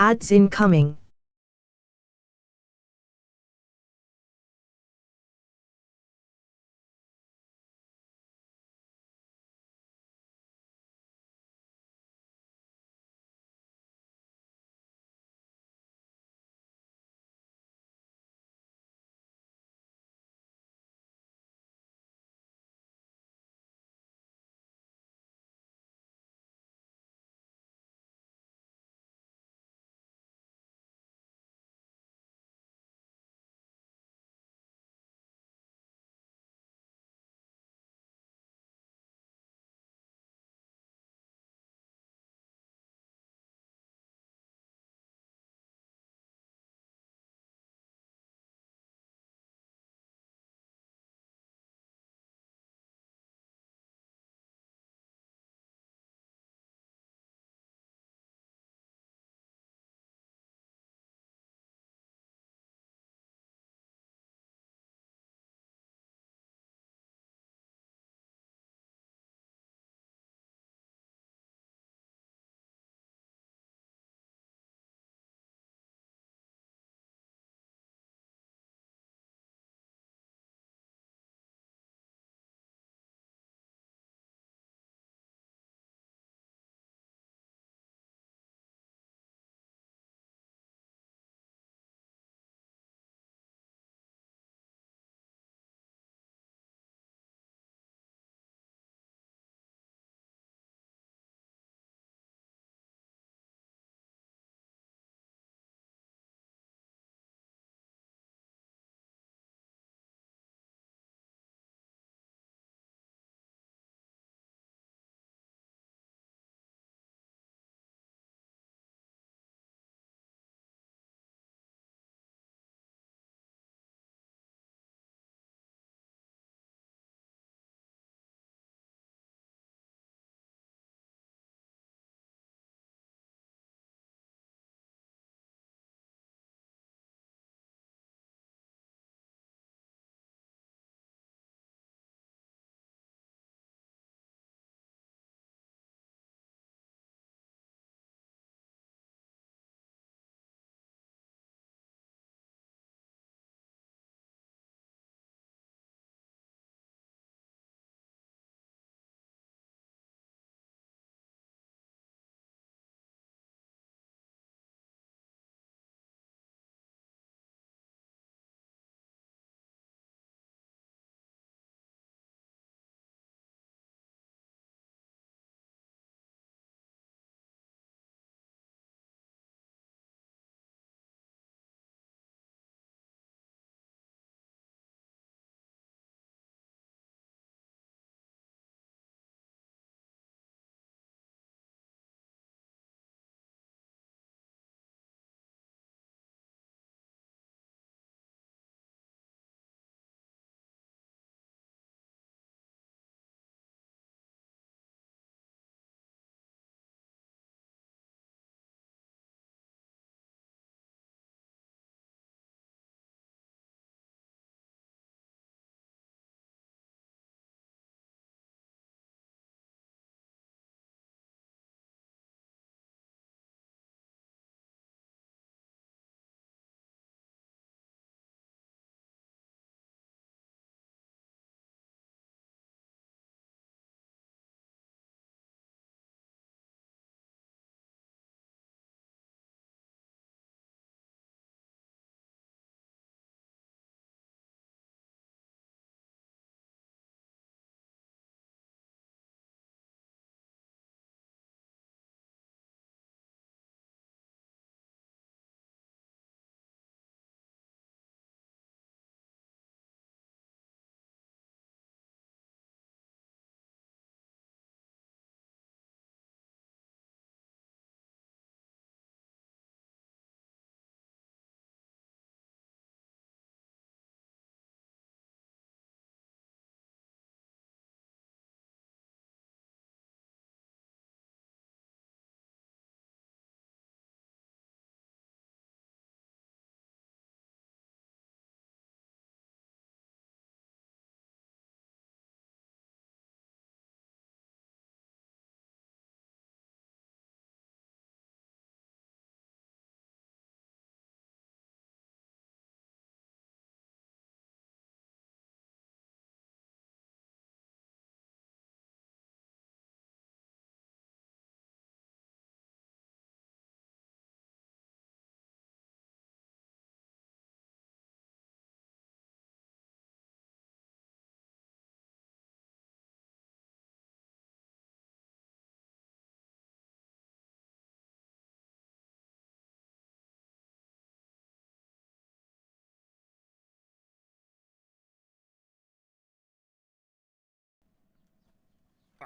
Ads incoming.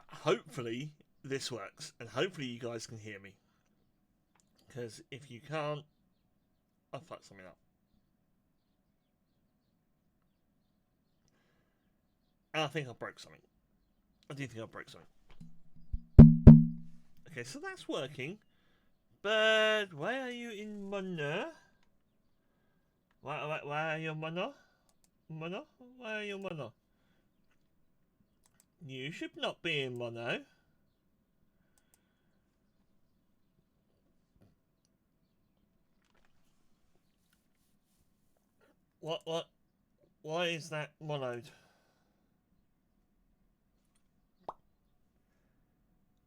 hopefully this works, and hopefully you guys can hear me. Because if you can't, I'll fuck something up. And I think I broke something. I do think I broke something. Okay, so that's working. But why are you in mono? Why are you mono? Mono? Why are you mono? You should not be in mono. What? Why is that monoed?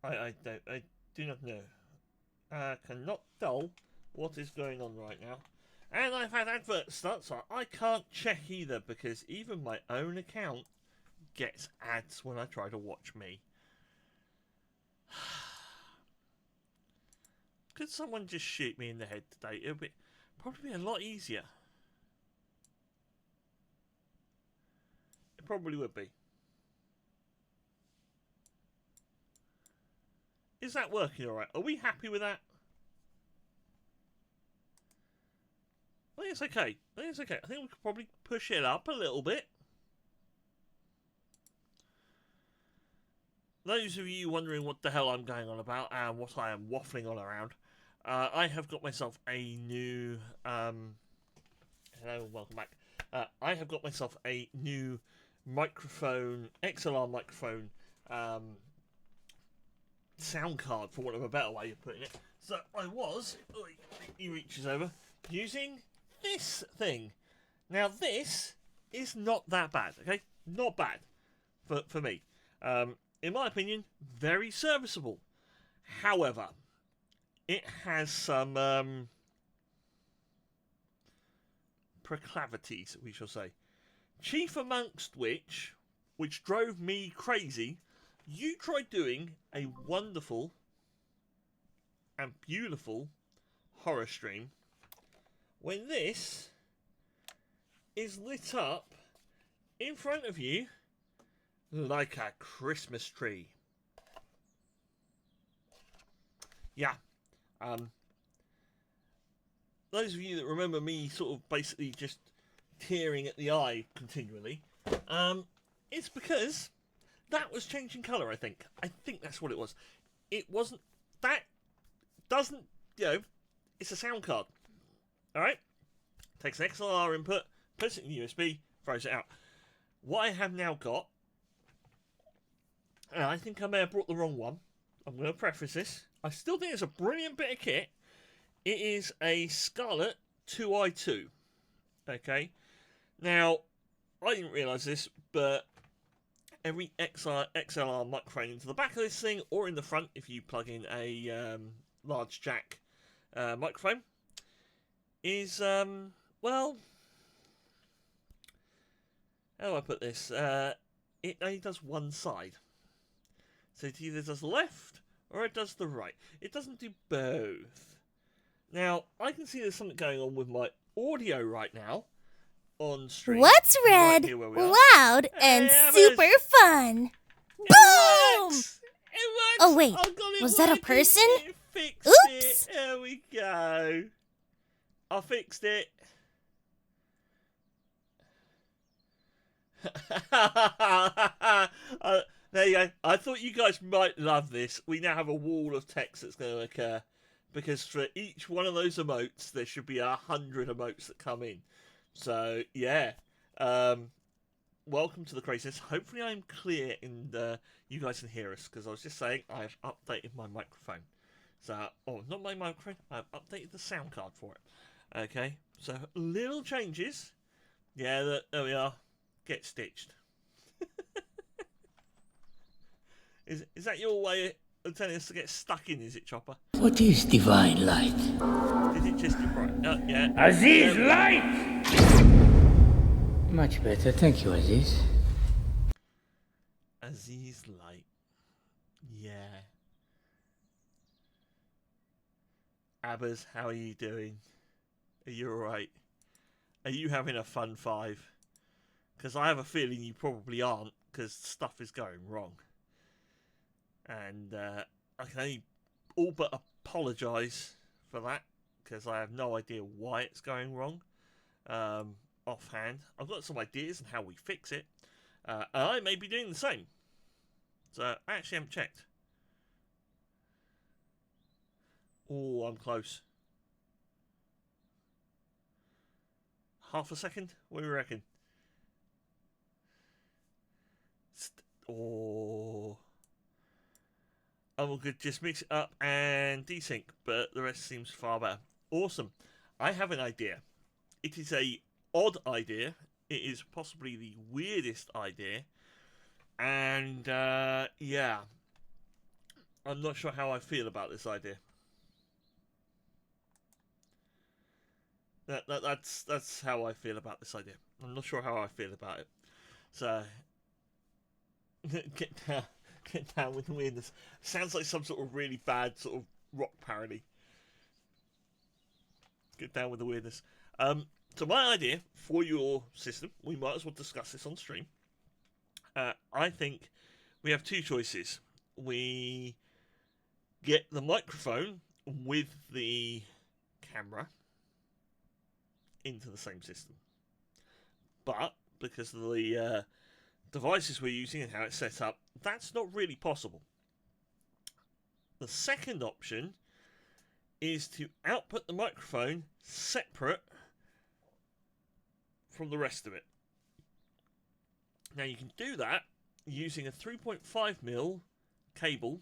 I do not know. I cannot tell what is going on right now. And I've had adverts start, so I can't check either, because even my own account gets ads when I try to watch me. Could someone just shoot me in the head today? It would probably be a lot easier. It probably would be. Is that working alright? Are we happy with that? I think it's okay. I think it's okay. I think we could probably push it up a little bit. Those of you wondering what the hell I'm going on about and what I am waffling on around, I have got myself a new... hello, welcome back. I have got myself a new microphone, XLR microphone, sound card, for want of a better way of putting it. So I was, he reaches over, using this thing. Now this is not that bad, okay? Not bad for me. In my opinion, very serviceable. However, it has some proclivities, we shall say. Chief amongst which drove me crazy, you tried doing a wonderful and beautiful horror stream when this is lit up in front of you like a Christmas tree. Yeah. Those of you that remember me sort of basically just tearing at the eye continually, it's because that was changing colour, I think. I think that's what it was. It wasn't... That doesn't... You know, it's a sound card. Alright? Takes an XLR input, puts it in USB, throws it out. What I have now got... And I think I may have brought the wrong one. I'm going to preface this. I still think it's a brilliant bit of kit. It is a Scarlett 2i2. Okay? Now, I didn't realise this, but... every XLR microphone into the back of this thing, or in the front if you plug in a large jack microphone, is, well, how do I put this? It only does one side. So it either does the left, or it does the right. It doesn't do both. Now, I can see there's something going on with my audio right now. On stream. What's red, loud, and super fun? Boom! It works! Oh wait, was that a person? Oops! There we go. I fixed it. There you go. I thought you guys might love this. We now have a wall of text that's going to occur, because for each one of those emotes, there should be 100 emotes that come in. So, yeah. Welcome to the craziness. Hopefully I'm clear and you guys can hear us, because I was just saying I've updated my microphone. So, not my microphone, I've updated the sound card for it. Okay, so little changes. Yeah, there we are. Get stitched. Is that your way of telling us to get stuck in, is it, Chopper? What is divine light? Is it just right? Yeah. Aziz light! Much better, thank you, Aziz. Aziz light. Yeah. Abbas, how are you doing? Are you alright? Are you having a fun five? Because I have a feeling you probably aren't, because stuff is going wrong. And I can only all but apologise for that, because I have no idea why it's going wrong offhand. I've got some ideas on how we fix it, and I may be doing the same. So I actually haven't checked. Oh, I'm close. Half a second? What do you reckon? Oh. I could just mix it up and desync, but the rest seems far better. Awesome. I have an idea. It is a odd idea. It is possibly the weirdest idea. And, yeah. I'm not sure how I feel about this idea. That's how I feel about this idea. I'm not sure how I feel about it. So, get down with the weirdness. Sounds like some sort of really bad sort of rock parody. Get down with the weirdness. So my idea for your system, we might as well discuss this on stream. I think we have two choices. We get the microphone with the camera into the same system. But because of the devices we're using and how it's set up, that's not really possible. The second option is to output the microphone separate from the rest of it. Now you can do that using a 3.5mm cable,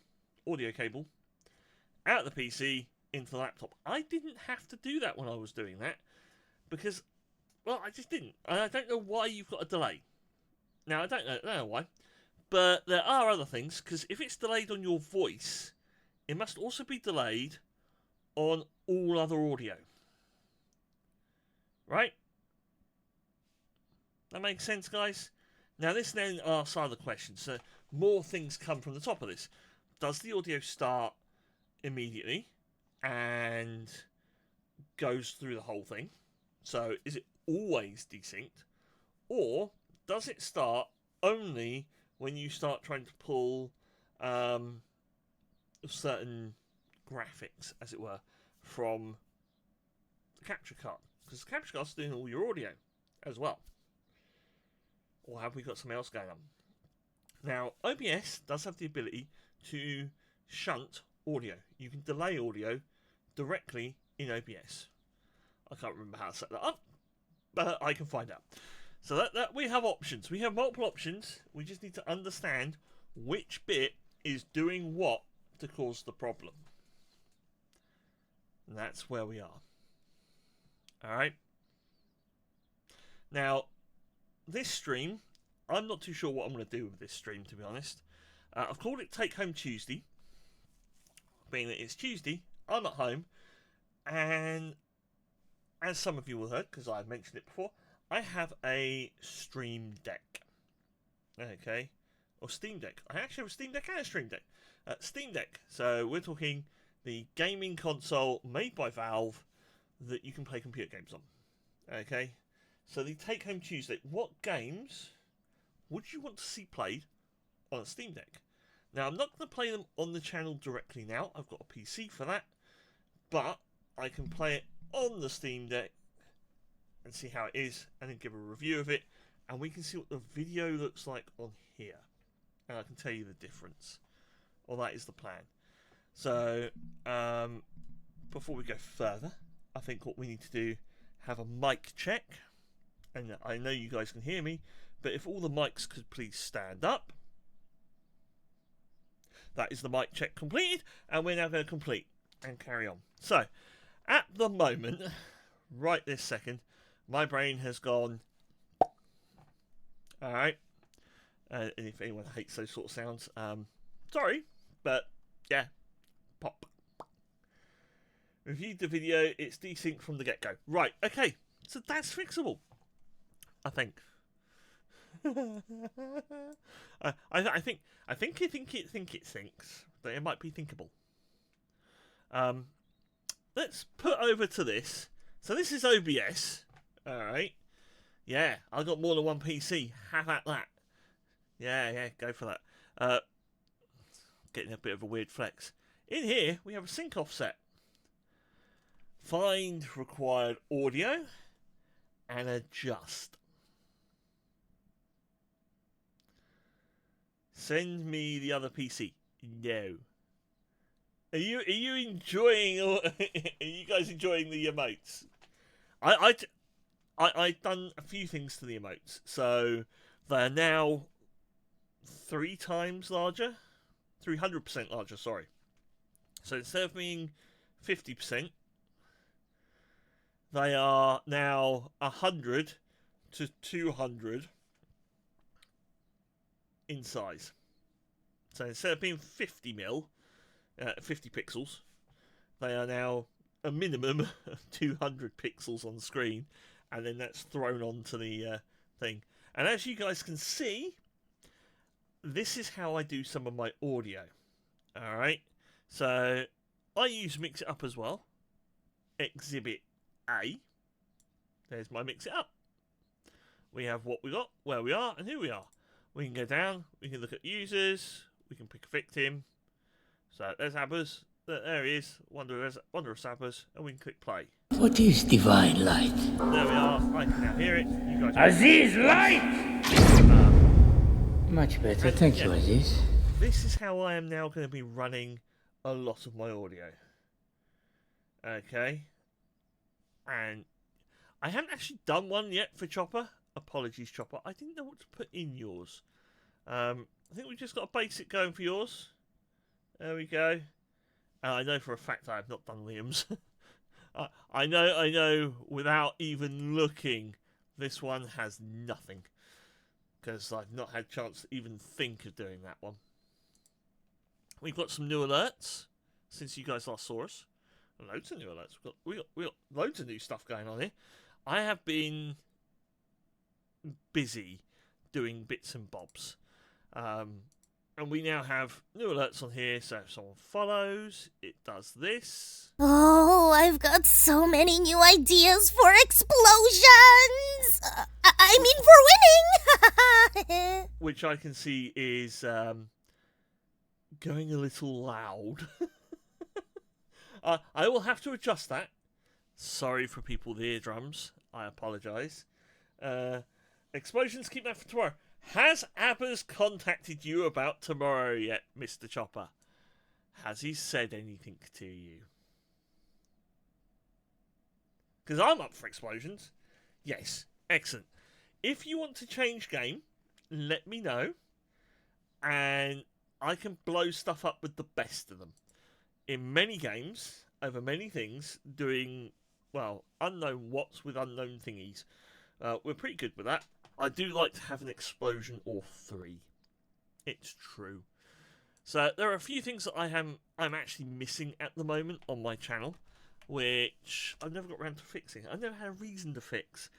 audio cable, out of the PC into the laptop. I didn't have to do that when I was doing that because, well, I just didn't. And I don't know why you've got a delay. Now, I don't know why, but there are other things, because if it's delayed on your voice, it must also be delayed on all other audio. Right? That makes sense, guys? Now, this then asks other questions. So, more things come from the top of this. Does the audio start immediately and goes through the whole thing? So, is it always desynced? Or does it start only when you start trying to pull certain graphics, as it were, from the capture card? Because the capture card's doing all your audio as well. Or have we got something else going on? Now, OBS does have the ability to shunt audio. You can delay audio directly in OBS. I can't remember how to set that up, but I can find out. So that we have options. We have multiple options. We just need to understand which bit is doing what to cause the problem. And that's where we are. Alright. Now, this stream, I'm not too sure what I'm going to do with this stream, to be honest. I've called it Take Home Tuesday. Being that it's Tuesday, I'm at home. And as some of you will have heard, because I've mentioned it before, I have a Stream Deck. Okay. Or Steam Deck. I actually have a Steam Deck and a Stream Deck. Steam Deck. So we're talking the gaming console made by Valve that you can play computer games on. Okay. So the Take Home Tuesday. What games would you want to see played on a Steam Deck? Now, I'm not going to play them on the channel directly now. I've got a PC for that. But I can play it on the Steam Deck and see how it is, and then give a review of it, and we can see what the video looks like on here, and I can tell you the difference. Well, that is the plan. So before we go further, I think what we need to do, have a mic check, and I know you guys can hear me, but if all the mics could please stand up. That is the mic check completed, and we're now going to complete and carry on. So at the moment, right this second, my brain has gone. Alright. And if anyone hates those sort of sounds, sorry, but yeah, pop. Reviewed the video, it's desynced from the get-go. Right, okay, so that's fixable, I think. I think it thinks that it might be thinkable. Let's put over to this. So this is OBS. Alright. Yeah, I got more than one PC. Have at that. Yeah, go for that. getting a bit of a weird flex. In here, we have a sync offset. Find required audio and adjust. Send me the other PC. No. Are you enjoying? Are you guys enjoying the emotes? I've done a few things to the emotes, so they're now 3 times larger, 300% larger. Sorry. So instead of being 50%, they are now 100 to 200 in size. So instead of being 50 pixels, they are now a minimum of 200 pixels on the screen, and then that's thrown onto the thing. And as you guys can see, this is how I do some of my audio. Alright, so I use Mix It Up as well. Exhibit A. There's my Mix It Up. We have what we got, where we are, and who we are. We can go down, we can look at users, we can pick a victim. So there's Abbas, there he is, Wanderous Abbas, and we can click play. What is divine light? There we are, I can now hear it. You guys Aziz, light! Much better, thank you, Aziz. This is how I am now going to be running a lot of my audio. Okay. And I haven't actually done one yet for Chopper. Apologies, Chopper. I didn't know what to put in yours. I think we've just got a basic going for yours. There we go. And I know for a fact I have not done Liam's. I know without even looking, this one has nothing. Because I've not had a chance to even think of doing that one. We've got some new alerts since you guys last saw us. Loads of new alerts. We got loads of new stuff going on here. I have been busy doing bits and bobs. And we now have new alerts on here. So if someone follows, it does this. Oh, I've got so many new ideas for explosions! I mean for winning! Which I can see is going a little loud. I will have to adjust that. Sorry for people with eardrums. I apologise. Explosions, keep that for tomorrow. Has Abbas contacted you about tomorrow yet, Mr. Chopper? Has he said anything to you? Because I'm up for explosions. Yes, excellent. If you want to change game, let me know. And I can blow stuff up with the best of them. In many games, over many things, doing, well, unknown what's with unknown thingies. We're pretty good with that. I do like to have an explosion or 3. It's true. So there are a few things that I'm actually missing at the moment on my channel, which I've never got around to fixing. I've never had a reason to fix.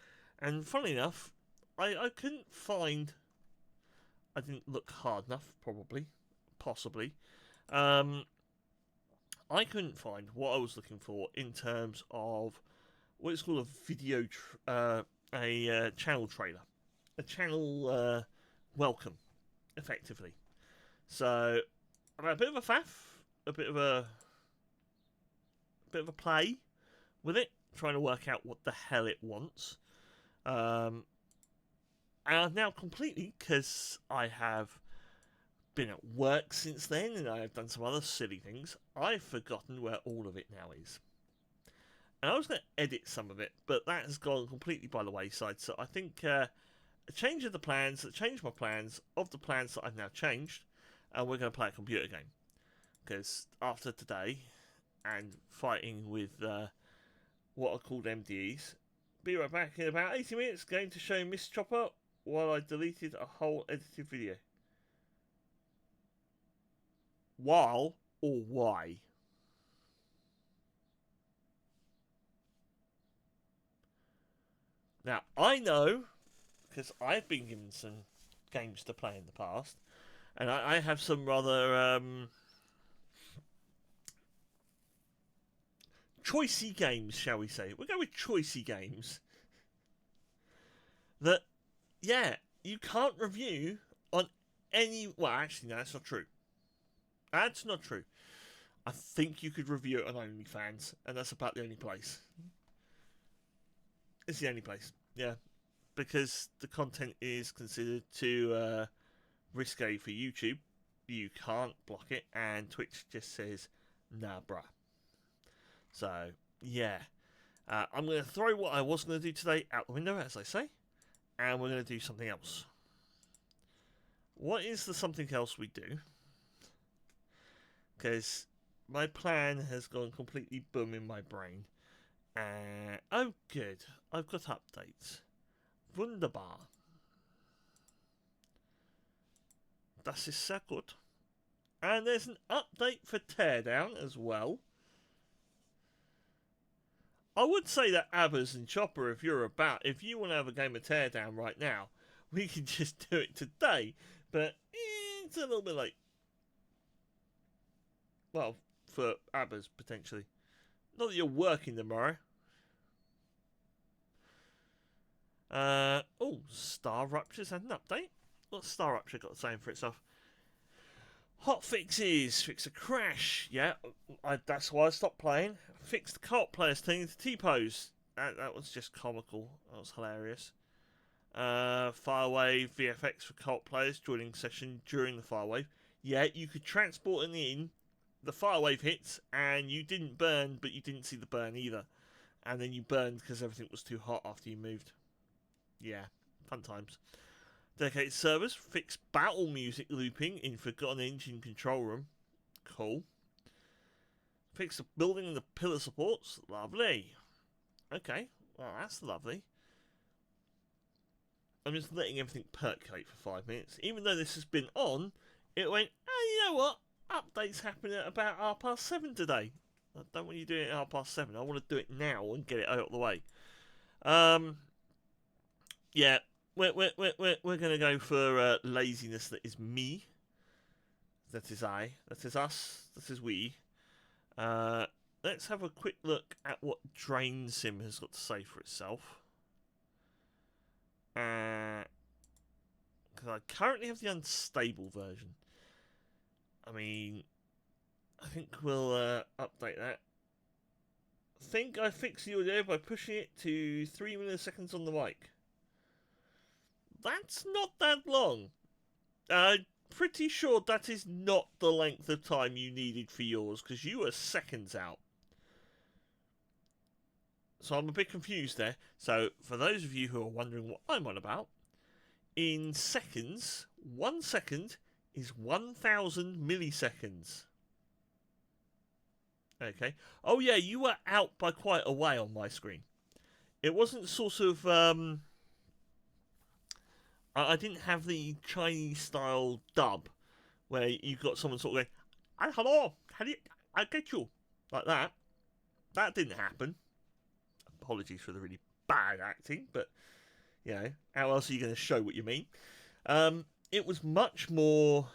And funnily enough, I couldn't find... I didn't look hard enough, probably. Possibly. I couldn't find what I was looking for in terms of what is called a video... channel trailer. A channel welcome, effectively. So I've had a bit of a faff, a bit of a play with it, trying to work out what the hell it wants. And I've now completely, because I have been at work since then and I have done some other silly things, I've forgotten where all of it now is. And I was going to edit some of it, but that has gone completely by the wayside. So I think a change of the plans, a change of my plans, of the plans that I've now changed, and we're going to play a computer game. Because after today, and fighting with what are called MDEs, be right back in about 80 minutes, going to show Miss Chopper while I deleted a whole edited video. While or why? Now, I know, because I've been given some games to play in the past, and I have some rather choicey games, shall we say. We'll go with choicey games. That, yeah, you can't review on any... Well, actually, no, that's not true. That's not true. I think you could review it on OnlyFans, and that's about the only place. It's the only place, yeah, because the content is considered too risque for YouTube. You can't block it, and Twitch just says, nah, bruh. So, yeah. I'm going to throw what I was going to do today out the window, as I say, and we're going to do something else. What is the something else we do? Because my plan has gone completely boom in my brain. Oh, good. I've got updates. Wunderbar. Das ist sehr gut. And there's an update for Teardown as well. I would say that Abbas and Chopper, if you want to have a game of Teardown right now, we can just do it today. But it's a little bit late. Well, for Abbas, potentially. Not that you're working tomorrow. Star Rupture's had an update. What's Star Rupture got to say for itself? Hot fixes. Fix a crash. Yeah, that's why I stopped playing. Fix the co-op players thing to T-pose. That was just comical. That was hilarious. Firewave VFX for co-op players joining session during the Firewave. Yeah, you could transport it in. The Firewave hits, and you didn't burn, but you didn't see the burn either. And then you burned because everything was too hot after you moved. Yeah, fun times. Dedicated servers, fix battle music looping in Forgotten Engine control room. Cool. Fix the building and the pillar supports. Lovely. Okay, well that's lovely. I'm just letting everything percolate for 5 minutes. Even though this has been on, it went, oh, you know what? Updates happen at about 7:30 today. I don't want you doing it at 7:30. I want to do it now and get it out of the way. Yeah, we're going to go for laziness that is me. That is I. That is us. That is we. Let's have a quick look at what DrainSim has got to say for itself. Because I currently have the unstable version. I mean, I think we'll update that. I think I fixed the audio by pushing it to 3 milliseconds on the mic. That's not that long. I'm pretty sure that is not the length of time you needed for yours, because you were seconds out. So I'm a bit confused there. So for those of you who are wondering what I'm on about, in seconds, 1 second is 1,000 milliseconds. Okay. Oh yeah, you were out by quite a way on my screen. It wasn't sort of I didn't have the Chinese style dub where you got someone sort of going, hello, how do you, I get you, like that. That didn't happen. Apologies for the really bad acting, but you know, how else are you going to show what you mean? It was much more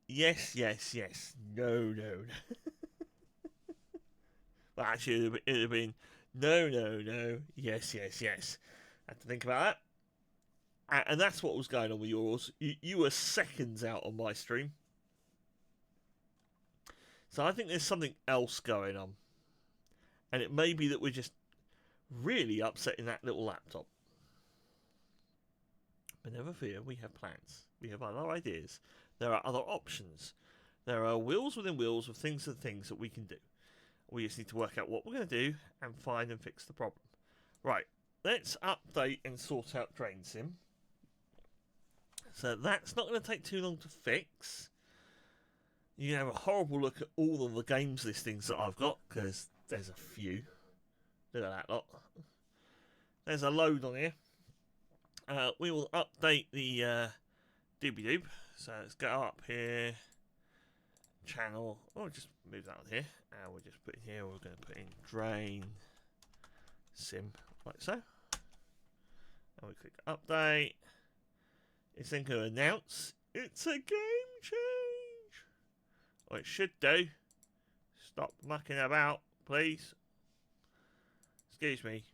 yes, no. Well, actually, it would have been no, yes. I had to think about that. And that's what was going on with yours. You were seconds out on my stream. So I think there's something else going on. And it may be that we're just really upsetting that little laptop. But never fear, we have plans. We have other ideas. There are other options. There are wheels within wheels of things and things that we can do. We just need to work out what we're going to do and find and fix the problem. Right, let's update and sort out DrainSim. So that's not going to take too long to fix. You can have a horrible look at all of the games listings that I've got, because there's a few. Look at that lot. There's a load on here. We will update the doobie-doob. So let's go up here. Channel. Oh, just move that on here. And we'll just put in here, we're going to put in DrainSim, like so. And we click update. It's then going to announce it's a game change. Or it should do. Stop mucking about, please. Excuse me,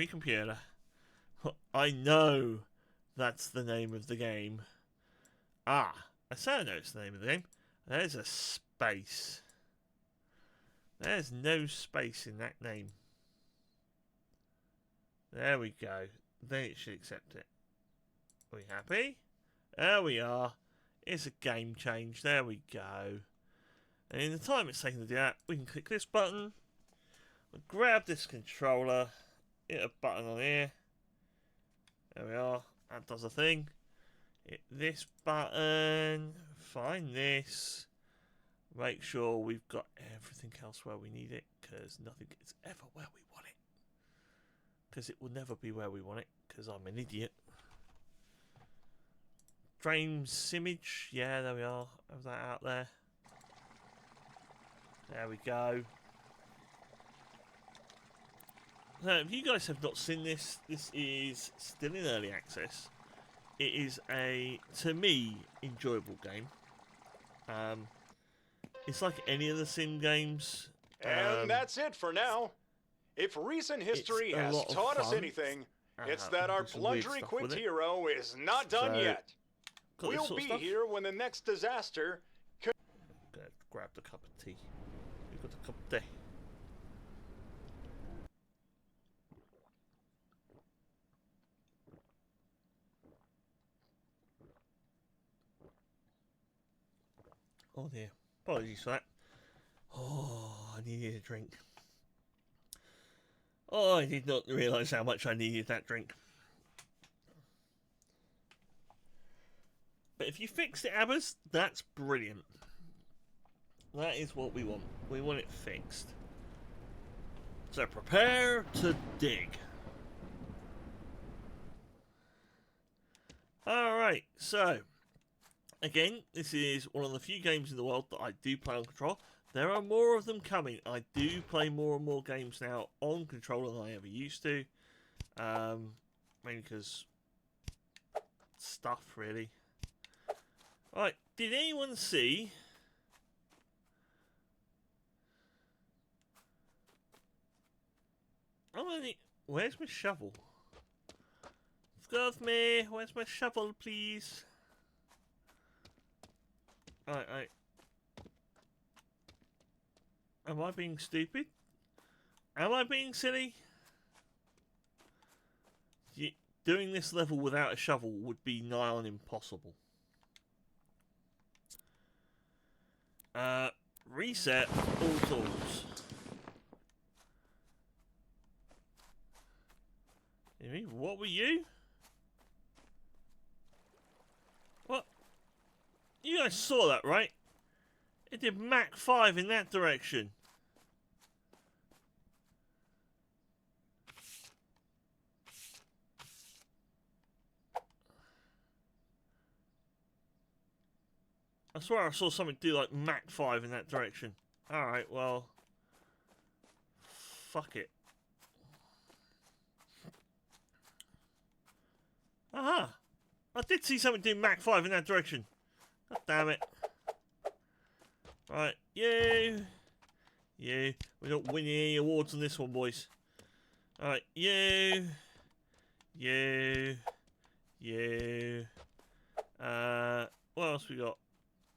computer. I know That's the name of the game. Ah, I say I know it's the name of the game. There's a space. There's no space in that name. There we go. Then it should accept it. Are we happy? There we are. It's a game change. There we go. And in the time it's taking to do that, we can click this button. We'll grab this controller. Hit a button on here. There we are. That does a thing. Hit this button. Find this. Make sure we've got everything else where we need it. Because nothing is ever where we want it. Because it will never be where we want it. Because I'm an idiot. DrainSim. Yeah, there we are. Have that out there. There we go. Now, if you guys have not seen this, this is still in early access. It is a, to me, enjoyable game. It's like any of the sim games. And that's it for now. If recent history has taught us anything, it's that our plunger-equipped hero is not done yet. We'll be here when the next disaster... Grab the cup of tea. We've got a cup of tea. Oh dear. Apologies for that. Oh, I needed a drink. Oh, I did not realise how much I needed that drink. But if you fix it, Abbas, that's brilliant. That is what we want. We want it fixed. So prepare to dig. Alright, so again, this is one of the few games in the world that I do play on control. There are more of them coming. I do play more and more games now on controller than I ever used to. Mainly because stuff, really. Right, did anyone see... Where's my shovel? Excuse me, where's my shovel, please? Alright. Am I being stupid? Am I being silly? Doing this level without a shovel would be nigh on impossible. Reset all tools. What were you? What? You guys saw that, right? It did Mach 5 in that direction. I swear I saw something do like Mach 5 in that direction. Alright, well... Fuck it. Aha! I did see something do Mach 5 in that direction. God damn it. Right, you. We're not winning any awards on this one, boys. Alright, you. What else we got?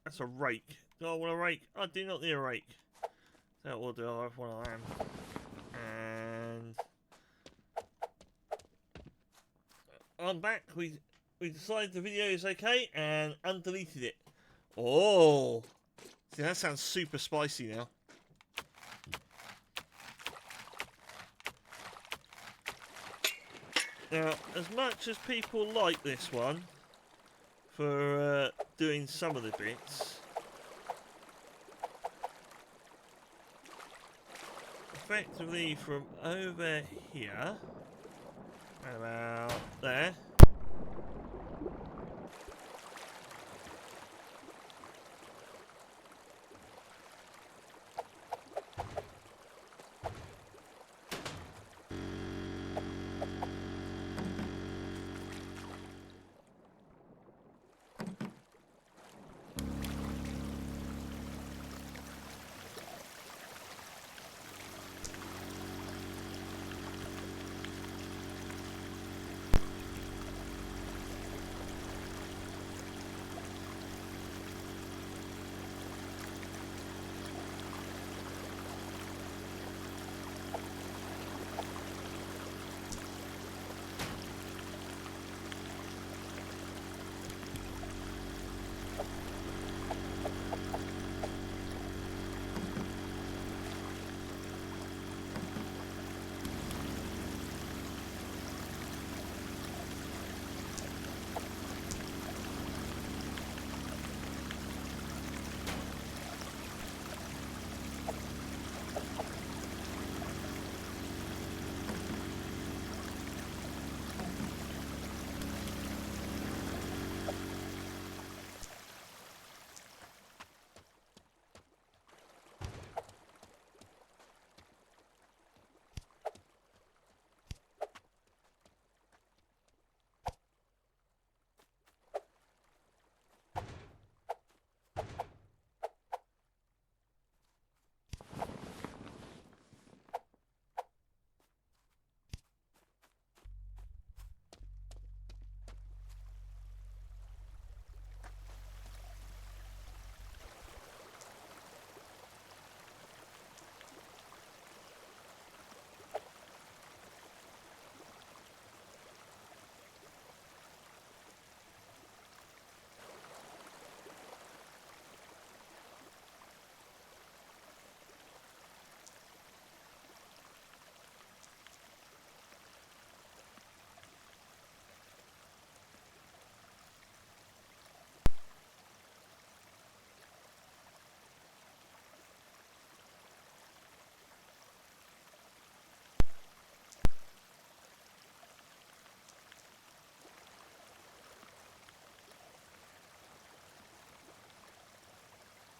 That's a rake. Do I want a rake? I do not need a rake. So we'll do. I have one of them. And I'm back. We decided the video is okay and undeleted it. Oh, see, that sounds super spicy now. Now, as much as people like this one for doing some of the bits, effectively from over here, about there,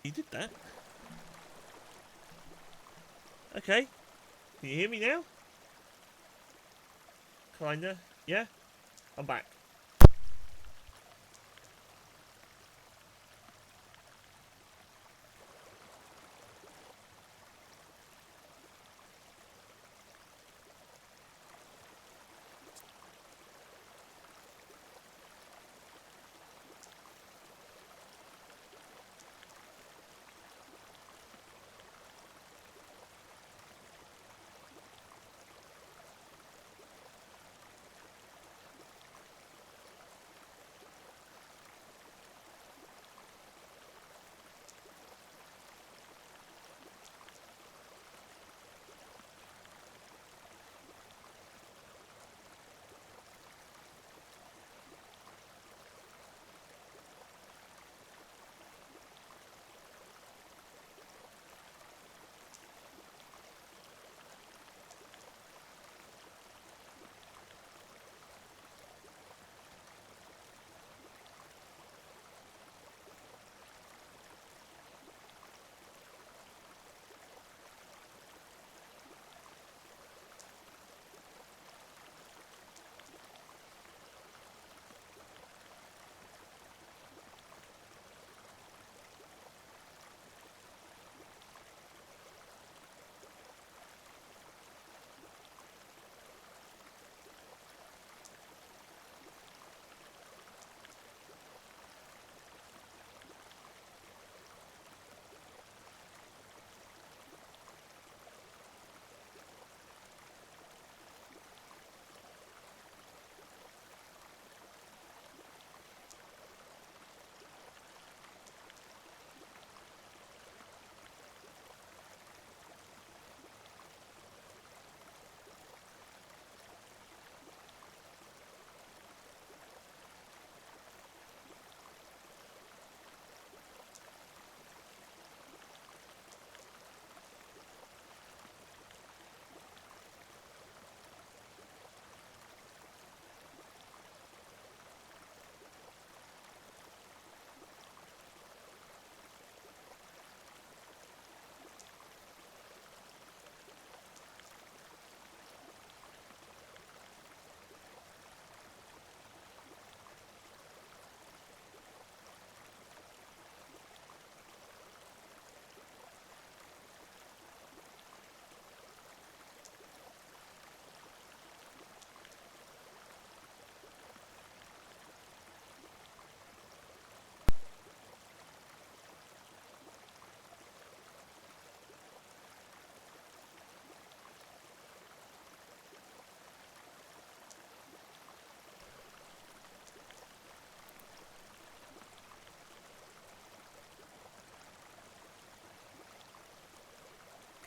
You did that. Okay. Can you hear me now? Kinda. Yeah? I'm back.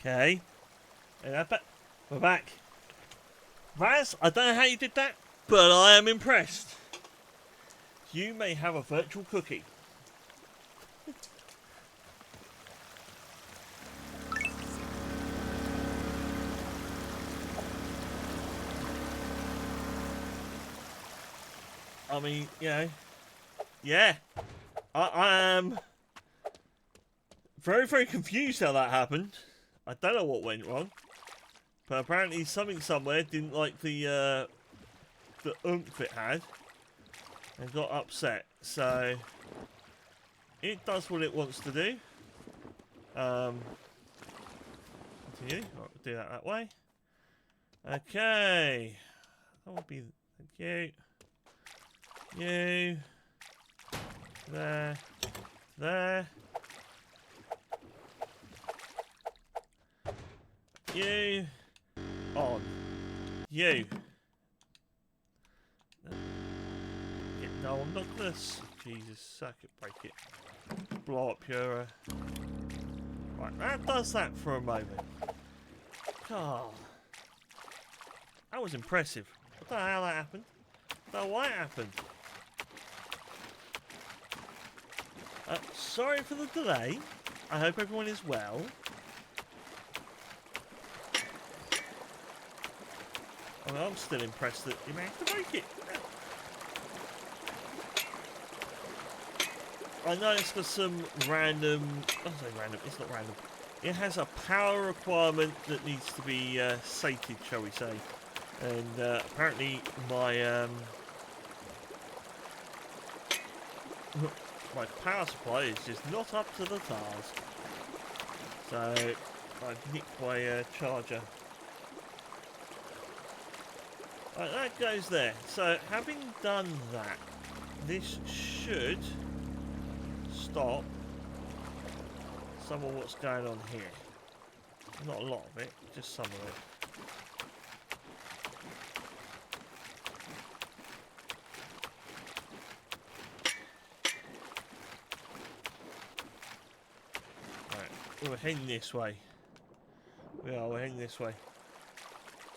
Okay. And we're back. Raz, I don't know how you did that, but I am impressed. You may have a virtual cookie. I mean, you know, yeah. I am very, very confused how that happened. I don't know what went wrong, but apparently something somewhere didn't like the oomph it had and got upset. So it does what it wants to do. Continue. I'll do that way. Okay. That would be. Thank you. You. There. There. You. On. You. Yeah, no, I'm not gonna. Jesus, suck it, break it. Blow up your. Right, that does that for a moment. God. That was impressive. I don't know how that happened. I don't know why it happened. Sorry for the delay. I hope everyone is well. I mean, I'm still impressed that you managed to make it. I know it's got some random. I say random. It's not random. It has a power requirement that needs to be sated, shall we say? And apparently my my power supply is just not up to the task. So I've nicked my charger. Right, that goes there. So having done that, this should stop some of what's going on here. Not a lot of it, just some of it. Right, we're heading this way. We're heading this way.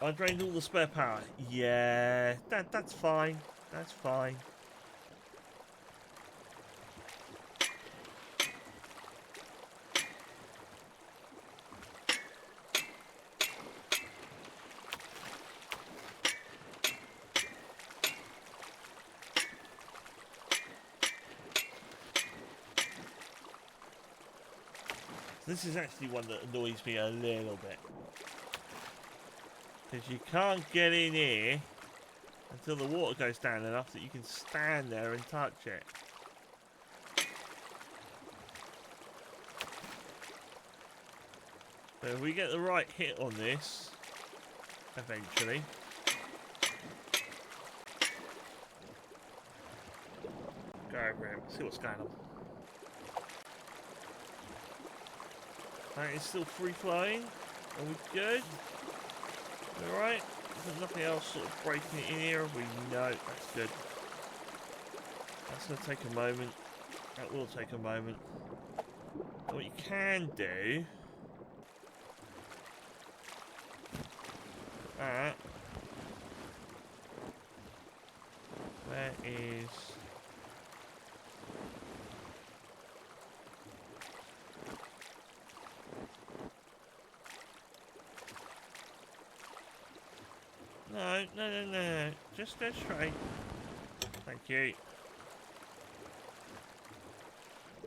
I drained all the spare power. Yeah, that's fine. That's fine. This is actually one that annoys me a little bit. Because you can't get in here until the water goes down enough that you can stand there and touch it. But if we get the right hit on this, eventually. Go over here, see what's going on. Right, it's still free flowing. Are we good? Alright. There's nothing else sort of breaking it in here. We know that's good. That's going to take a moment. That will take a moment. And what you can do. Where is. No. Just go straight. Thank you.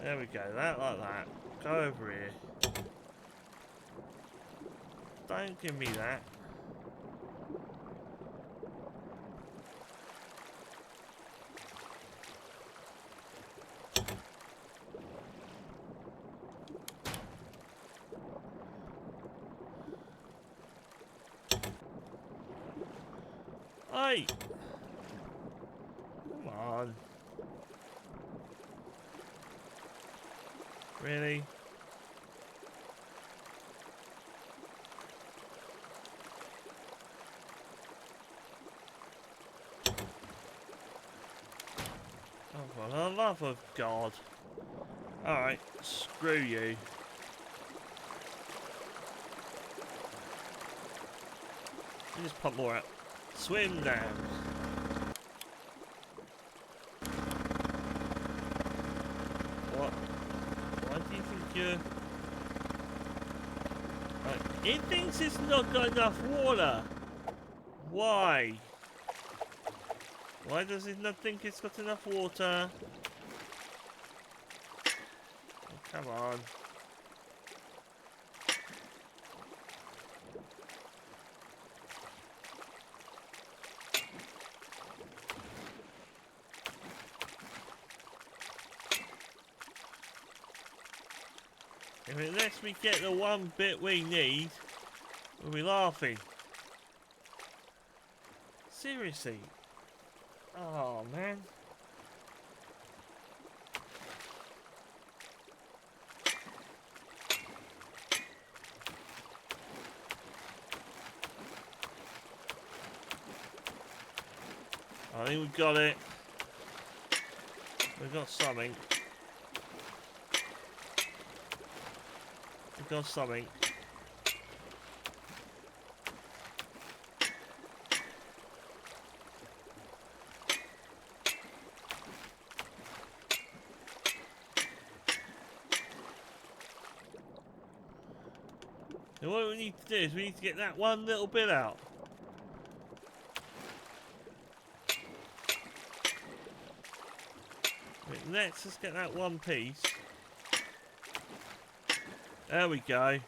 There we go. That like that. Go over here. Don't give me that. Hey! Come on. Really? Oh, for the love of God. Alright, screw you. You just pump more out. Swim down. What? Why do you think you're... It thinks it's not got enough water. Why? Why does it not think it's got enough water? Oh, come on. If it lets me get the one bit we need, we'll be laughing. Seriously. Oh, man. I think we've got it. We've got something. We've got something. And what we need to do is we need to get that one little bit out. let's just get that one piece. There we go.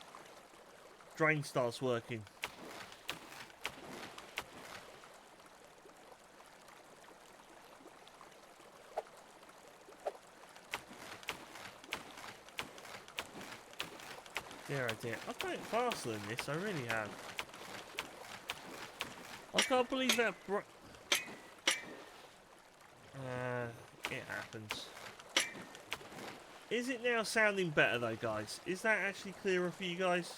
Drain starts working. Dear oh dear. I've done it faster than this, I really have. I can't believe that it happens. Is it now sounding better though, guys? Is that actually clearer for you guys?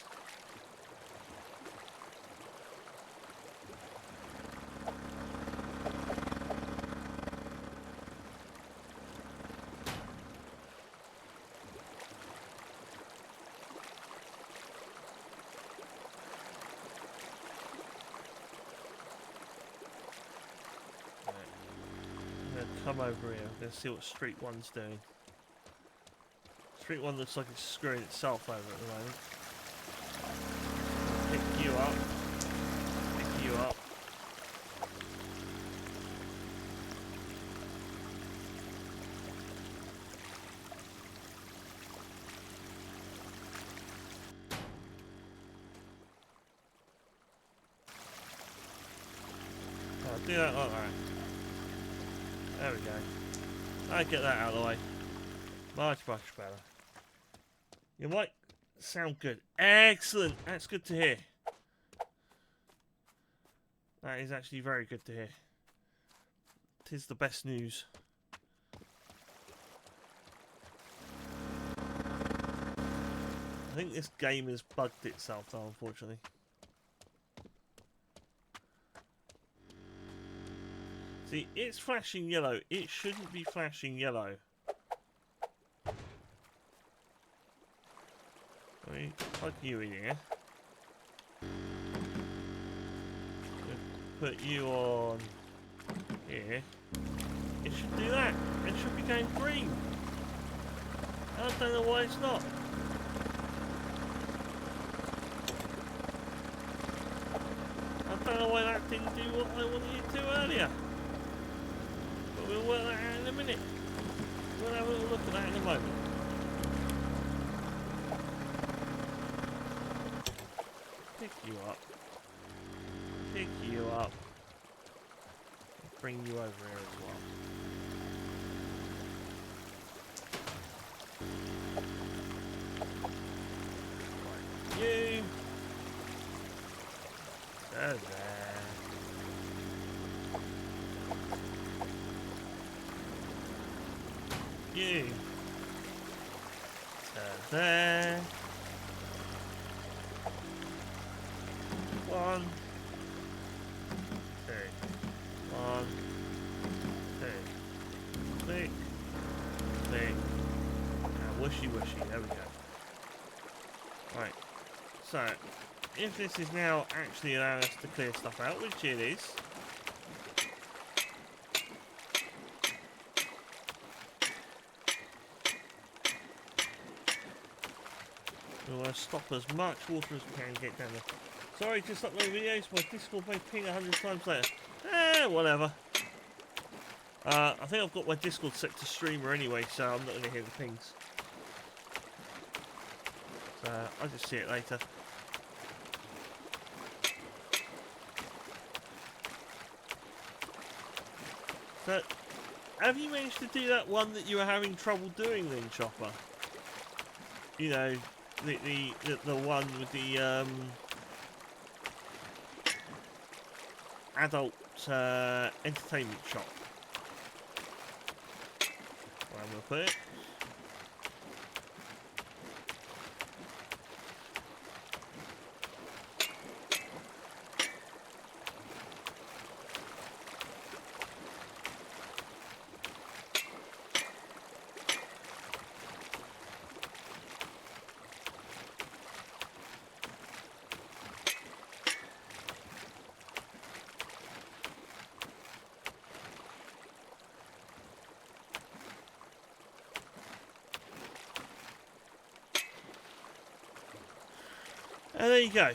Come over here. Let's see what Street 1's doing. Street 1 looks like it's screwing itself over at the moment. Pick you up. Pick you up. I'll do that like that. There we go. I get that out of the way. Much better. Your mic sound good. Excellent. That's good to hear. That is actually very good to hear. 'Tis the best news. I think this game has bugged itself though, unfortunately. See, it's flashing yellow. It shouldn't be flashing yellow. Let me plug you in here. Put you on here. It should do that. It should be going green. I don't know why it's not. I don't know why that didn't do what I wanted it to earlier. But we'll work that out in a minute. We'll have a little look at that in a moment. Pick you up. Pick you up. Bring you over here as well. Right. You. There. You. There. 1, 2. 1, 2. Click. Click. And whooshy. There we go. Right. So, if this is now actually allowing us to clear stuff out, which it is. We want to stop as much water as we can get down there. Sorry, just upload videos. My Discord may ping 100 times later. Whatever. I think I've got my Discord set to streamer anyway, so I'm not going to hear the pings. So I'll just see it later. So, have you managed to do that one that you were having trouble doing then, Chopper? You know, the one with the adult entertainment shop. Where I'm gonna put it. And there you go.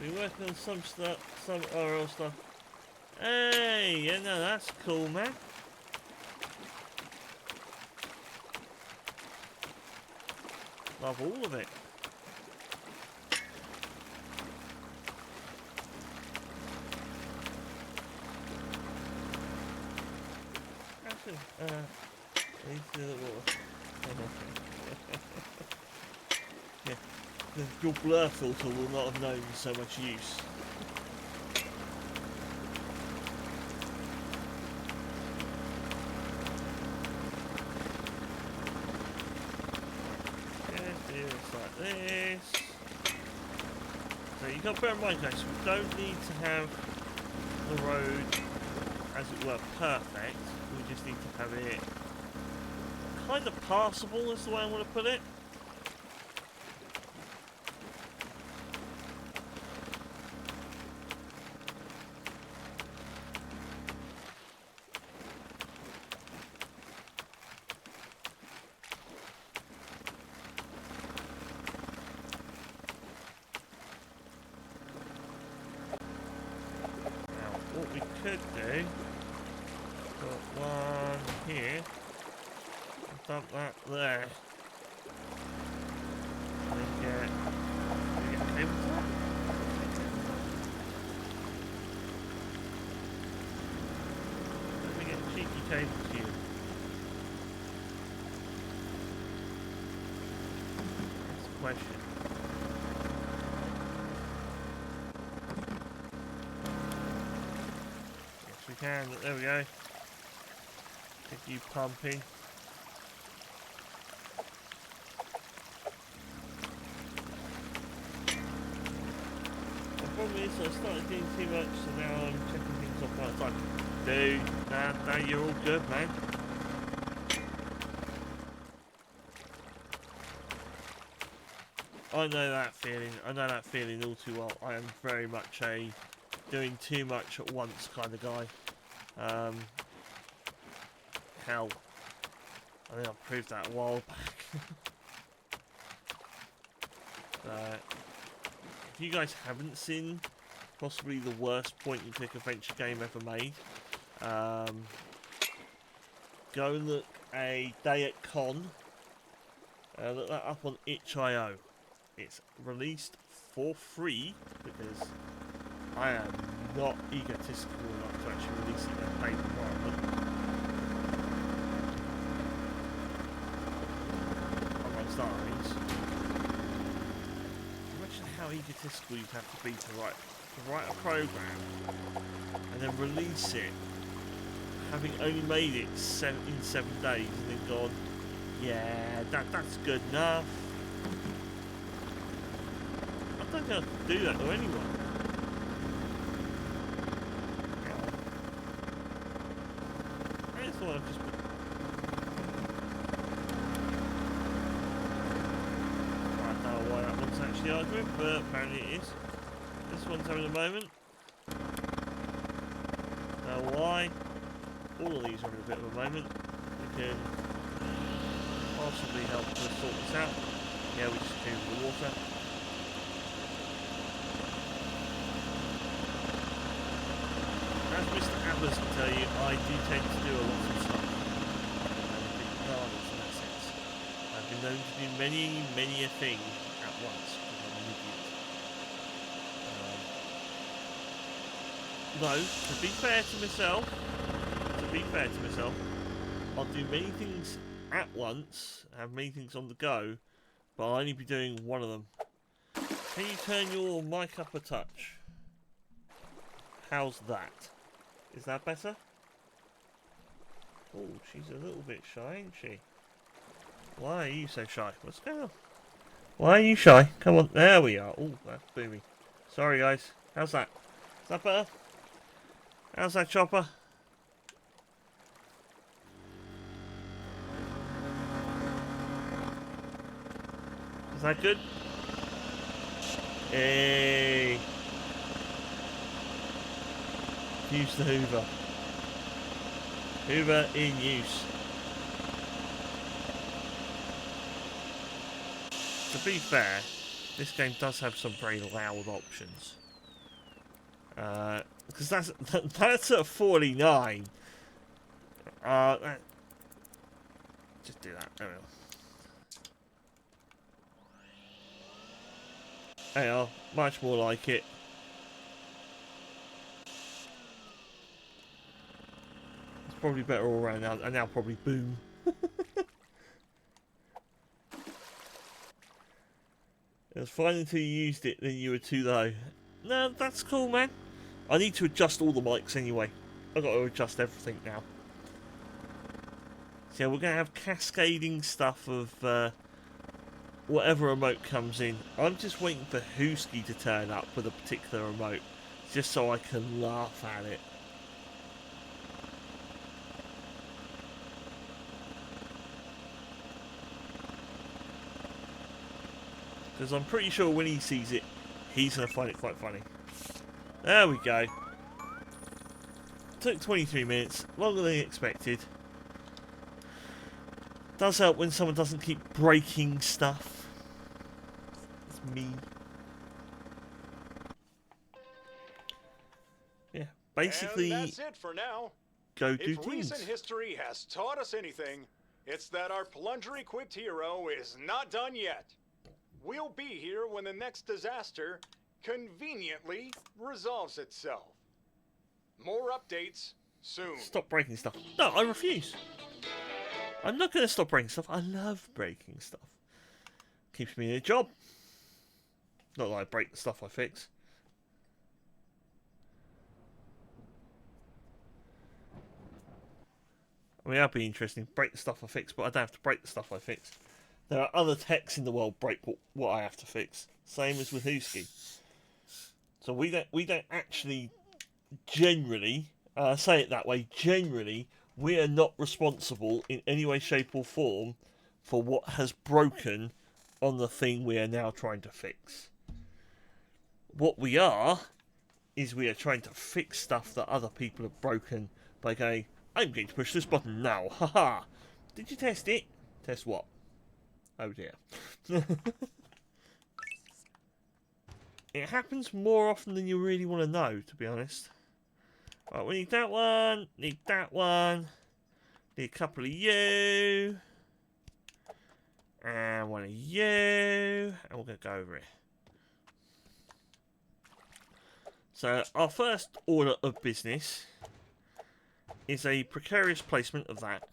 Been working on some stuff, some RL stuff. Hey, yeah, no, that's cool, man. Love all of it. Actually, I need to do the water. Yeah, your blur filter will not have known so much use. Like this. So you got to bear in mind, guys, we don't need to have the road, as it were, perfect. We just need to have it kind of passable, is the way I want to put it. What we could do, put one here, and dump that there, and then get a cable top. Let me get cheeky cables here. That's the question. We can, there we go. Get you pumping. The problem is I started doing too much, so now I'm checking things off one time. Dude, nah, you're all good, man. I know that feeling all too well. I am very much a doing too much at once kind of guy. Hell, I think I proved that a while back. If you guys haven't seen possibly the worst point-and-click adventure game ever made, go and look a Day at Con. Look that up on itch.io. It's released for free because I am not egotistical enough to actually release it in a paid environment. Amongst other things. Imagine how egotistical you'd have to be to write a program and then release it, having only made it in 7 days, and then gone, yeah, that's good enough. I don't think I could do that to anyone. I thought I'd just put... I don't know why that one's actually arguing, but apparently it is. This one's having a moment. Now why? All of these are having a bit of a moment. We can possibly help to sort this out. Yeah, we just clean the water. As Mr. Atlas can tell you, I do tend to do a lot of stuff. I'm a bit garlic in that sense. I've been known to do many a thing at once, because I'm an idiot. No, to be fair to myself, I'll do many things at once, have many things on the go, but I'll only be doing one of them. Can you turn your mic up a touch? How's that? Is that better? Oh, she's a little bit shy, ain't she? Why are you so shy? What's going on? Why are you shy? Come on, there we are. Oh, that's boomy. Sorry, guys. How's that? Is that better? How's that, Chopper? Is that good? Hey. Use the Hoover. Hoover in use. To be fair, this game does have some very loud options. Because that's at 49. Just do that. There we go. There you are. Much more like it. It's probably better all around now, and now probably boom. It was fine until you used it, then you were too low. No, that's cool, man. I need to adjust all the mics anyway. I've got to adjust everything now. So yeah, we're going to have cascading stuff of whatever remote comes in. I'm just waiting for Husky to turn up with a particular remote, just so I can laugh at it. Because I'm pretty sure when he sees it, he's going to find it quite funny. There we go. Took 23 minutes, longer than expected. Does help when someone doesn't keep breaking stuff. It's me. Yeah, basically. And that's it for now. Go do If things. recent history has taught us anything, it's that our plunger-equipped hero is not done yet. We'll be here when the next disaster conveniently resolves itself. More updates soon. Stop breaking stuff. No, I refuse. I'm not going to stop breaking stuff. I love breaking stuff. Keeps me in a job. Not that I break the stuff I fix. I mean, that'd be interesting. Break the stuff I fix, but I don't have to break the stuff I fix. There are other techs in the world break what I have to fix. Same as with Husky. So we don't actually generally say it that way. Generally, we are not responsible in any way, shape, or form for what has broken on the thing we are now trying to fix. What we are is we are trying to fix stuff that other people have broken by going, I'm going to push this button now. Haha. Did you test it? Test what? Oh dear. It happens more often than you really want to know, to be honest. Right, we need that one, need that one, need a couple of you, and one of you, and we're going to go over it. So, our first order of business is a precarious placement of that,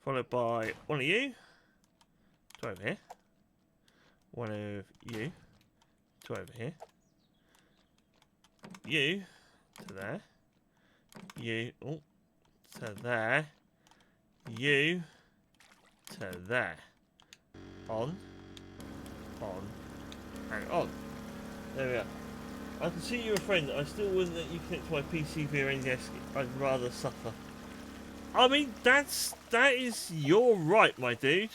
followed by one of you, to over here, one of you, to over here, you, to there, you, oh, to there, you, to there, on, and on. There we are. I can see you're a friend. I still wouldn't let you connect to my PC via any desk. I'd rather suffer. I mean, that is your right, my dude.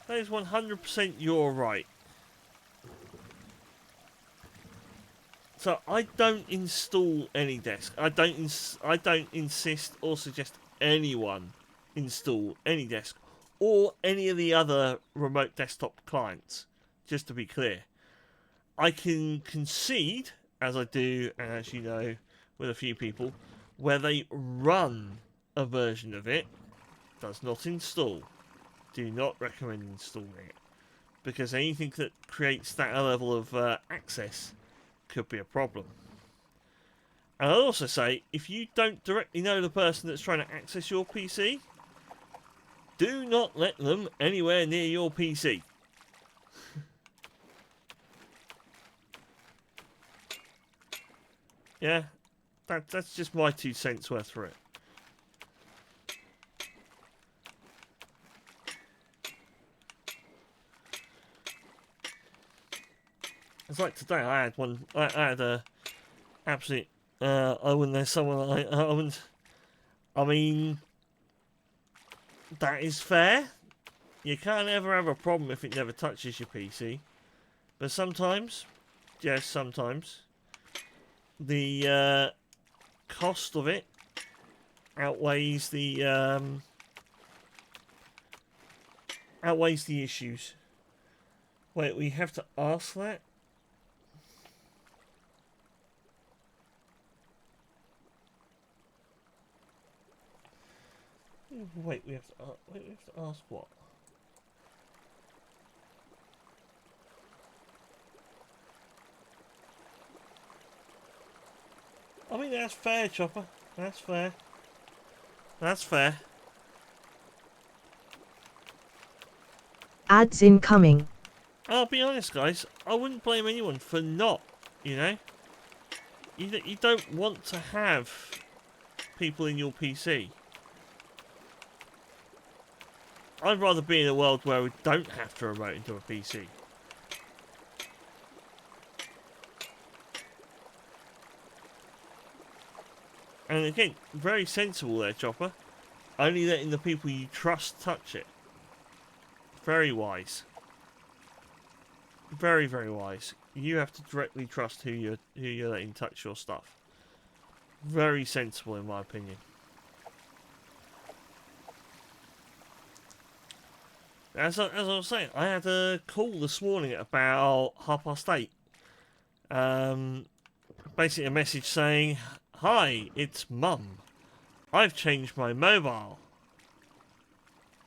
That is 100% your right. So I don't install any desk. I don't insist or suggest anyone install any desk or any of the other remote desktop clients. Just to be clear, I can concede, as I do, and as you know, with a few people, where they run a version of it, does not install. Do not recommend installing it, because anything that creates that level of access could be a problem. And I'll also say, if you don't directly know the person that's trying to access your PC, do not let them anywhere near your PC. Yeah, that's just my 2 cents worth for it. It's like today, I had a absolute, when there's someone I mean, that is fair. You can't ever have a problem if it never touches your PC. But sometimes, yes, sometimes, the cost of it outweighs the issues. Wait, we have to ask that? Wait, we have to ask what? I mean, that's fair, Chopper. That's fair. That's fair. Ads incoming. I'll be honest, guys. I wouldn't blame anyone for not, you know? You don't want to have people in your PC. I'd rather be in a world where we don't have to remote into a PC. And again, very sensible there, Chopper. Only letting the people you trust touch it. Very wise. Very, very wise. You have to directly trust who you're letting touch your stuff. Very sensible, in my opinion. As I was saying, I had a call this morning at about 8:30. Basically a message saying, "Hi, it's Mum. I've changed my mobile."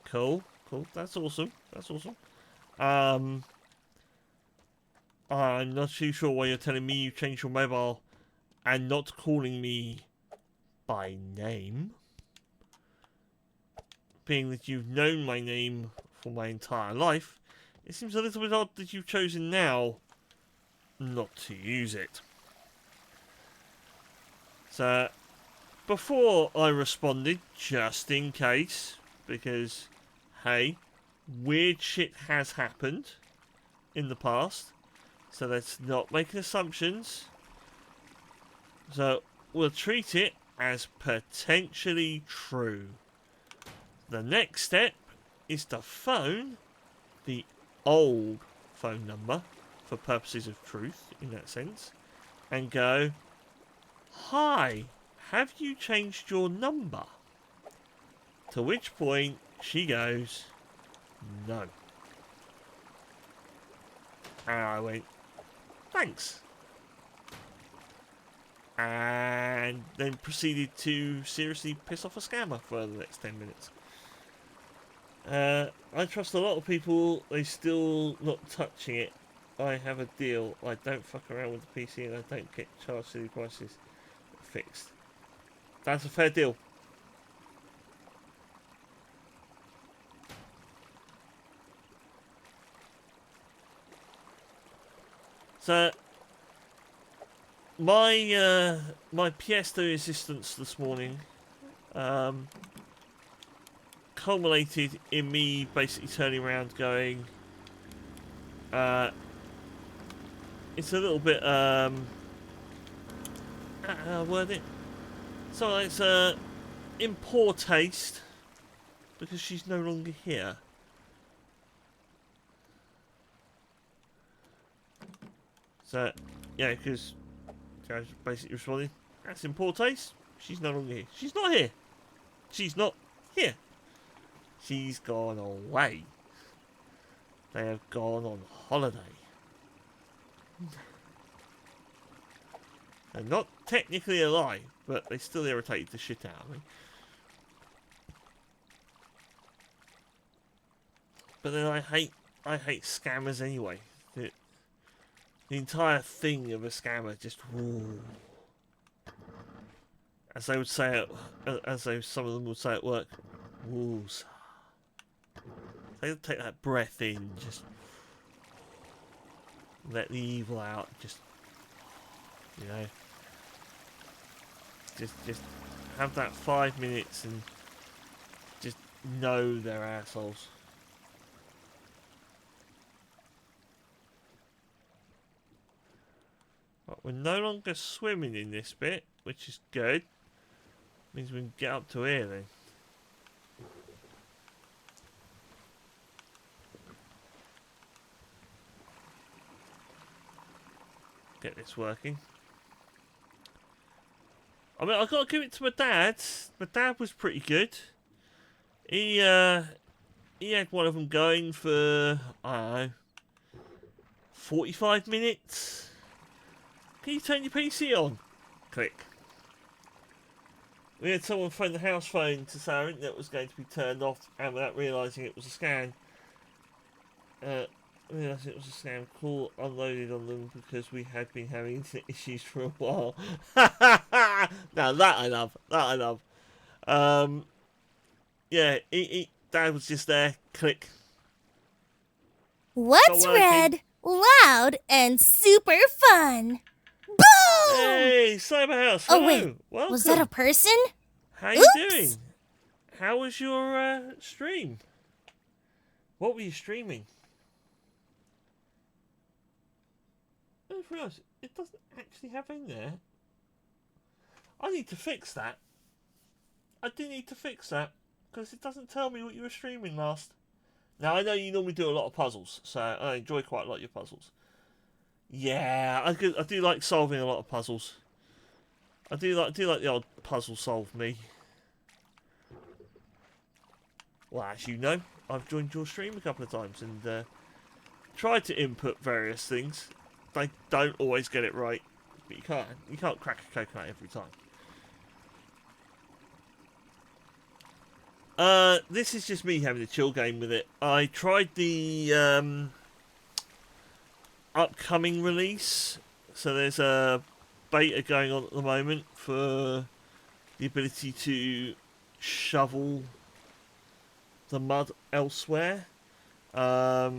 Cool. That's awesome. I'm not too sure why you're telling me you changed your mobile and not calling me by name. Being that you've known my name for my entire life, it seems a little bit odd that you've chosen now not to use it. So, before I responded, just in case, because, hey, weird shit has happened in the past, so let's not make assumptions. So, we'll treat it as potentially true. The next step is to phone the old phone number, for purposes of truth, in that sense, and go, "Hi, have you changed your number?" To which point she goes, "No." And I went, "Thanks." And then proceeded to seriously piss off a scammer for the next 10 minutes. I trust a lot of people, they still not touching it. I have a deal. I don't fuck around with the PC and I don't get charged silly prices. Fixed. That's a fair deal. So, my PS2 assistance this morning culminated in me basically turning around going, it's a little bit word it. So it's in poor taste because she's no longer here. So yeah, because guys basically responded, "That's in poor taste. She's no longer here. She's not here. She's not here. She's gone away. They have gone on holiday." And not technically a lie, but they still irritated the shit out of me. But then I hate scammers anyway. The entire thing of a scammer just, ooh. As they would say some of them would say at work, woos. They take that breath in, just let the evil out, just, you know, just have that 5 minutes and just know they're assholes. But we're no longer swimming in this bit, which is good. Means we can get up to here then. Get this working. I mean, I've got to give it to my dad. My dad was pretty good. He had one of them going for, I don't know, 45 minutes. Can you turn your PC on? Click. We had someone phone the house phone to say our internet was going to be turned off, and without realising it was a scam. Realising it was a scam, call unloaded on them because we had been having internet issues for a while. Now that I love. That I love. Yeah, Dad was just there. Click. What's red, loud, and super fun? Boom! Hey, Cyberhouse. Oh, hello. wait. Welcome. Was that a person? How you doing? How was your stream? What were you streaming? I just realised it doesn't actually have in there. I need to fix that. I do need to fix that because it doesn't tell me what you were streaming last. Now I know you normally do a lot of puzzles, so I enjoy quite a lot of your puzzles. Yeah, I do like solving a lot of puzzles. I do like the old puzzle solve me. Well, as you know, I've joined your stream a couple of times and tried to input various things. They don't always get it right, but you can't crack a coconut every time. This is just me having a chill game with it. I tried the upcoming release, so there's a beta going on at the moment for the ability to shovel the mud elsewhere. I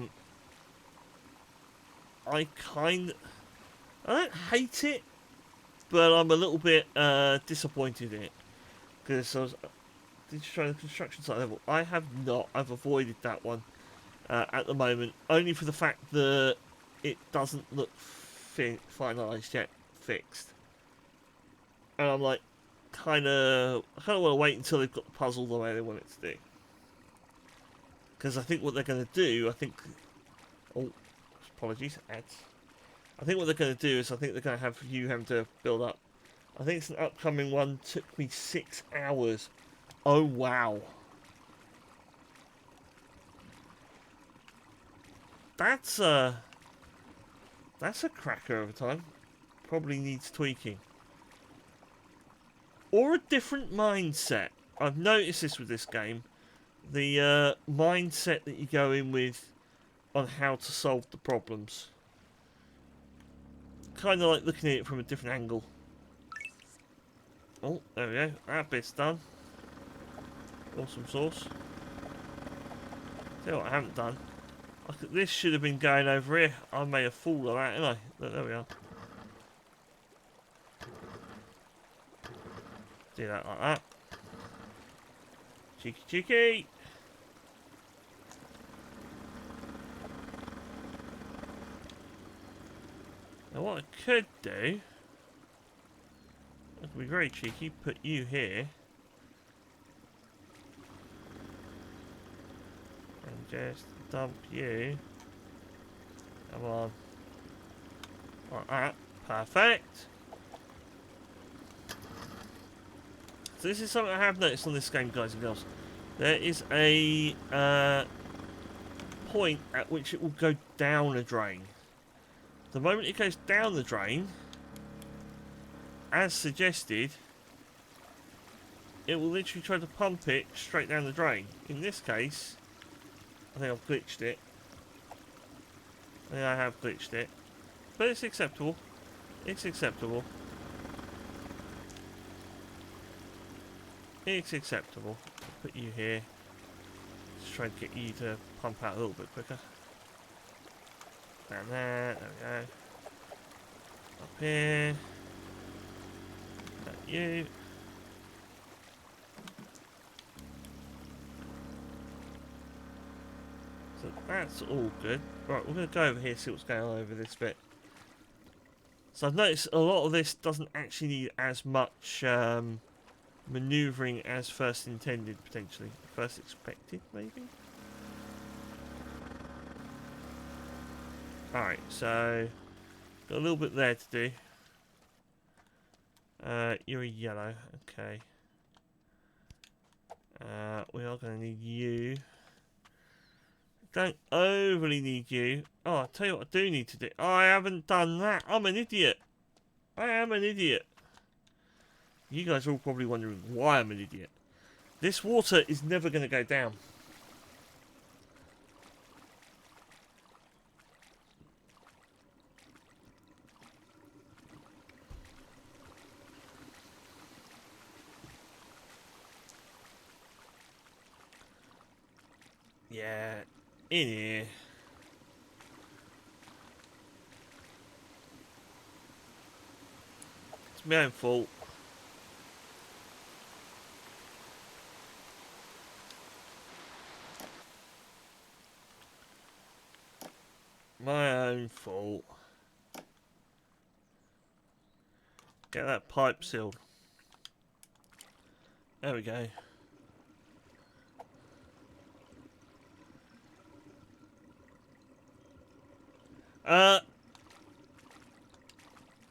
don't hate it, but I'm a little bit disappointed in it because did you try the construction site level? I have not. I've avoided that one at the moment, only for the fact that it doesn't look finalised yet, fixed. And I'm like, I kind of want to wait until they've got the puzzle the way they want it to do. Because I think what they're going to do, oh, apologies, ads. I think what they're going to do is I think they're going to have you having to build up. I think it's an upcoming one. Took me 6 hours. Oh wow. That's a cracker over time. Probably needs tweaking. Or a different mindset. I've noticed this with this game. The mindset that you go in with on how to solve the problems. Kind of like looking at it from a different angle. Oh, there we go. That bit's done. Awesome sauce. Tell you what I haven't done. This should have been going over here. I made a fool of that, didn't I? Look, there we are. Do that like that. Cheeky cheeky. Now what I could do, I could be very cheeky, put you here. And just dump you. Come on. Like that. Perfect. So this is something I have noticed on this game, guys and girls. There is a point at which it will go down a drain. The moment it goes down the drain, as suggested, it will literally try to pump it straight down the drain. In this case, I think I've glitched it. I think I have glitched it. But it's acceptable. It's acceptable. It's acceptable. I'll put you here. Just try and get you to pump out a little bit quicker. Down there. There we go. Up here. Got you. So that's all good. Right, we're going to go over here, see what's going on over this bit. So I've noticed a lot of this doesn't actually need as much manoeuvring as first intended, potentially. First expected, maybe? Alright, so got a little bit there to do. You're a yellow, okay. We are going to need you. Don't overly need you. Oh, I'll tell you what I do need to do. Oh, I haven't done that. I'm an idiot. I am an idiot. You guys are all probably wondering why I'm an idiot. This water is never going to go down. Yeah, in here. It's my own fault. My own fault. Get that pipe sealed. There we go.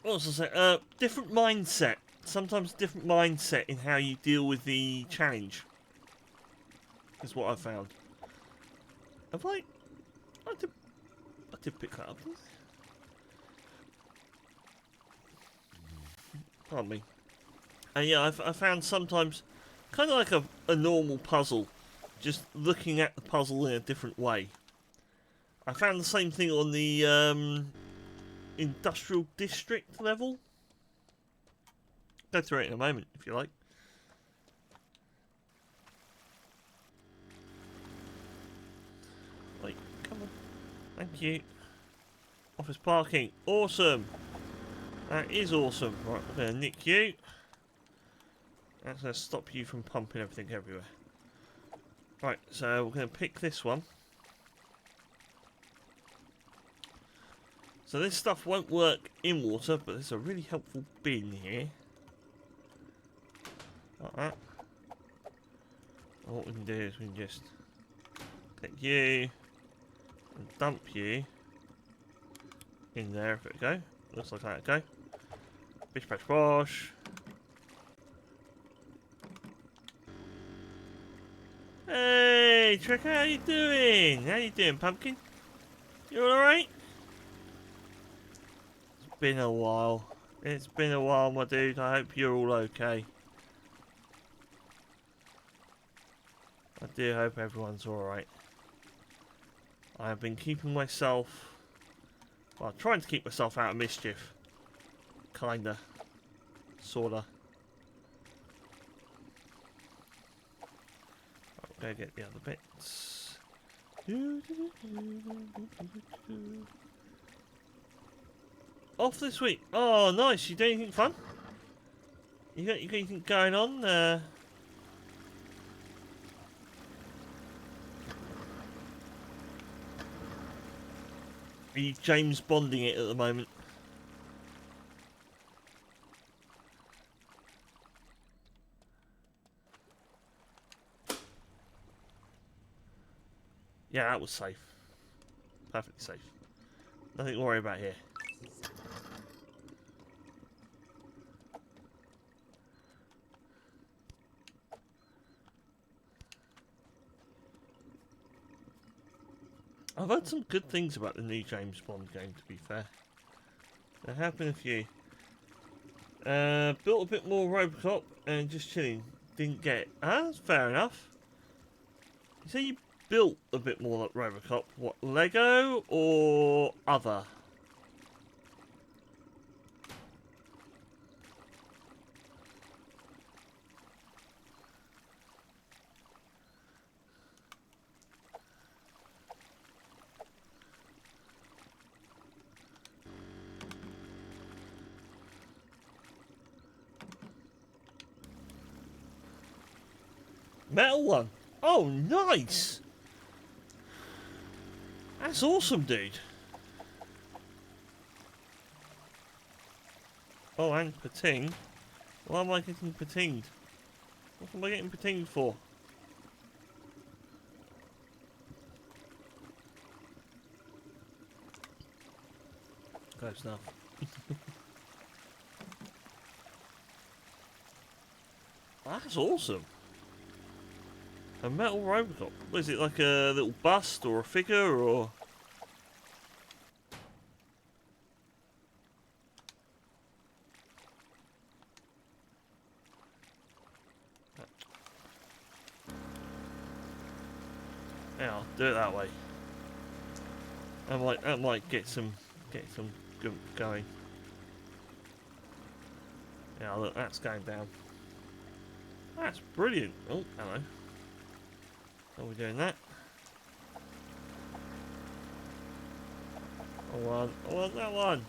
What was I saying? Different mindset. Sometimes different mindset in how you deal with the challenge. Is what I found. Have I did pick that up. Pardon me. And yeah, I found sometimes kind of like a normal puzzle, just looking at the puzzle in a different way. I found the same thing on the industrial district level. Go through it in a moment if you like. Wait, come on. Thank you. Office parking. Awesome. That is awesome. Right, we're going to nick you. That's going to stop you from pumping everything everywhere. Right, so we're going to pick this one. So this stuff won't work in water, but there's a really helpful bin here. Like that. And what we can do is we can just get you and dump you in there. If it go, looks like that. Go. Bish bash bosh. Hey, Trick, how you doing? How you doing, Pumpkin? You alright? It's been a while. It's been a while, my dude. I hope you're all okay. I do hope everyone's alright. I've been keeping myself... well, trying to keep myself out of mischief. Kinda. Sorta. I'll go get the other bits. Off this week. Oh, nice. You doing anything fun? You got anything going on? Are you James Bonding it at the moment? Yeah, that was safe. Perfectly safe. Nothing to worry about here. I've heard some good things about the new James Bond game, to be fair. There have been a few. Built a bit more Robocop and just chilling. Didn't get it. That's fair enough. You say you built a bit more like Robocop. What, Lego or other? Metal one. Oh, nice. That's awesome, dude. Oh, and pating. Why am I getting patinged? What am I getting patinged for? Close enough. That's awesome. A metal Robocop. What is it, like a little bust or a figure or? Yeah, I'll do it that way. That might get some going. Yeah, look, that's going down. That's brilliant. Oh, hello. Are we doing that? I want that one.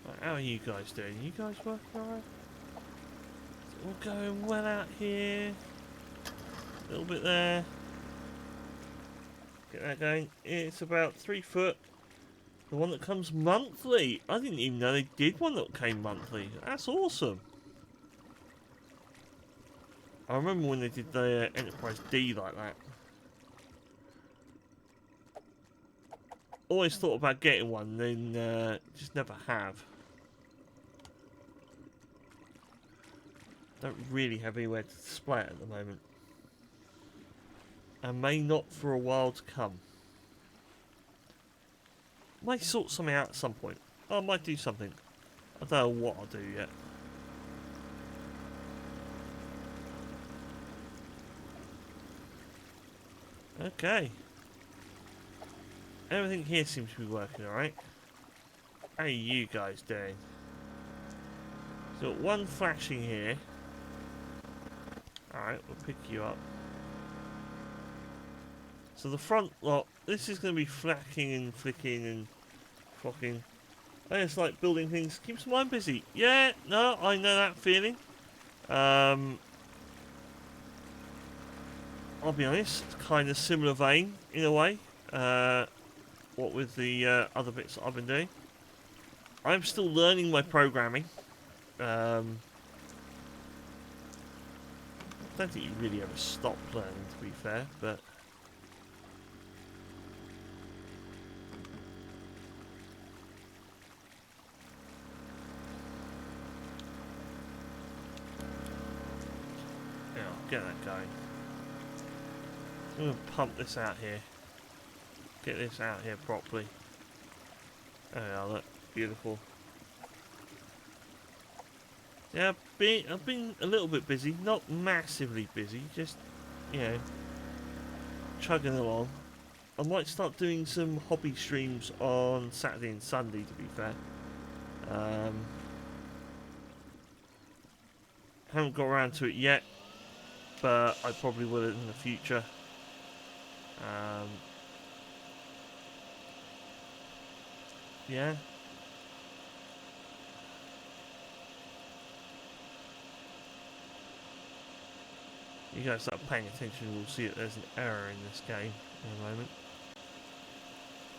Right, how are you guys doing? You guys working alright? Is it all going well out here? A little bit there. Get that going. It's about 3 foot. The one that comes monthly. I didn't even know they did one that came monthly. That's awesome. I remember when they did the Enterprise D like that. Always thought about getting one, then just never have. Don't really have anywhere to display it at the moment. And may not for a while to come. Might sort something out at some point. I might do something. I don't know what I'll do yet. Okay. Everything here seems to be working alright. How are you guys doing? So one flashing here. Alright, we'll pick you up. So the front lot, this is going to be flacking and flicking and flocking. I just like building things. Keeps my mind busy. Yeah, no, I know that feeling. I'll be honest, it's kind of similar vein in a way. What with the other bits that I've been doing. I'm still learning my programming. I don't think you really ever stop learning, to be fair, but yeah, I'll get that going. I'm going to pump this out here. Get this out here properly. There we are, look. Beautiful. Yeah, I've been a little bit busy. Not massively busy. Just, you know, chugging along. I might start doing some hobby streams on Saturday and Sunday, to be fair. Haven't got around to it yet, but I probably will in the future. Yeah. You guys start paying attention, we'll see that there's an error in this game in a moment.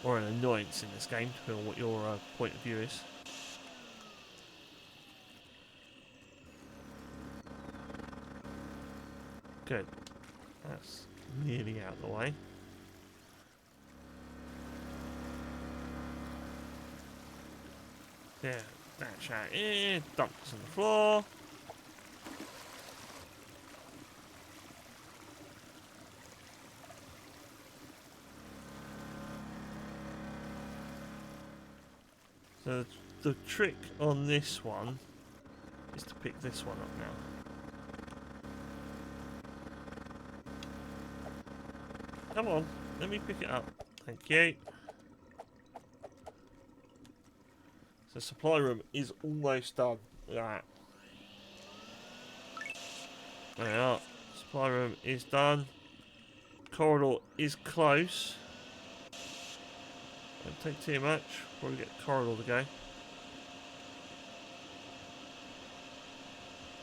Or an annoyance in this game, depending on what your point of view is. Good. That's nearly out of the way. Yeah, dash out here, dump this on the floor. So the trick on this one is to pick this one up now. Come on, let me pick it up. Thank you. The supply room is almost done. Look at that. There we are. Supply room is done. Corridor is close. Don't take too much. Probably get the corridor to go.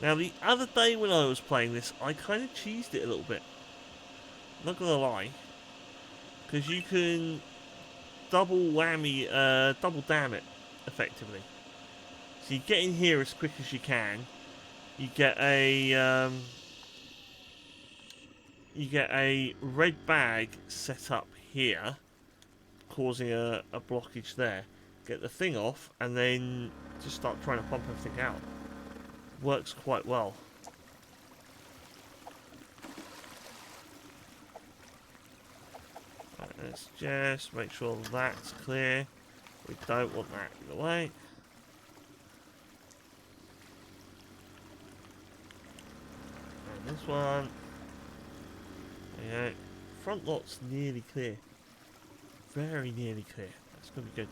Now the other day when I was playing this, I kind of cheesed it a little bit. Not gonna lie. Because you can double whammy, double damn it. Effectively. So you get in here as quick as you can. You get a red bag set up here, causing a blockage there. Get the thing off and then just start trying to pump everything out. Works quite well. Right, let's just make sure that's clear. We don't want that in the way. This one. Yeah. Front lot's nearly clear. Very nearly clear. That's going to be good.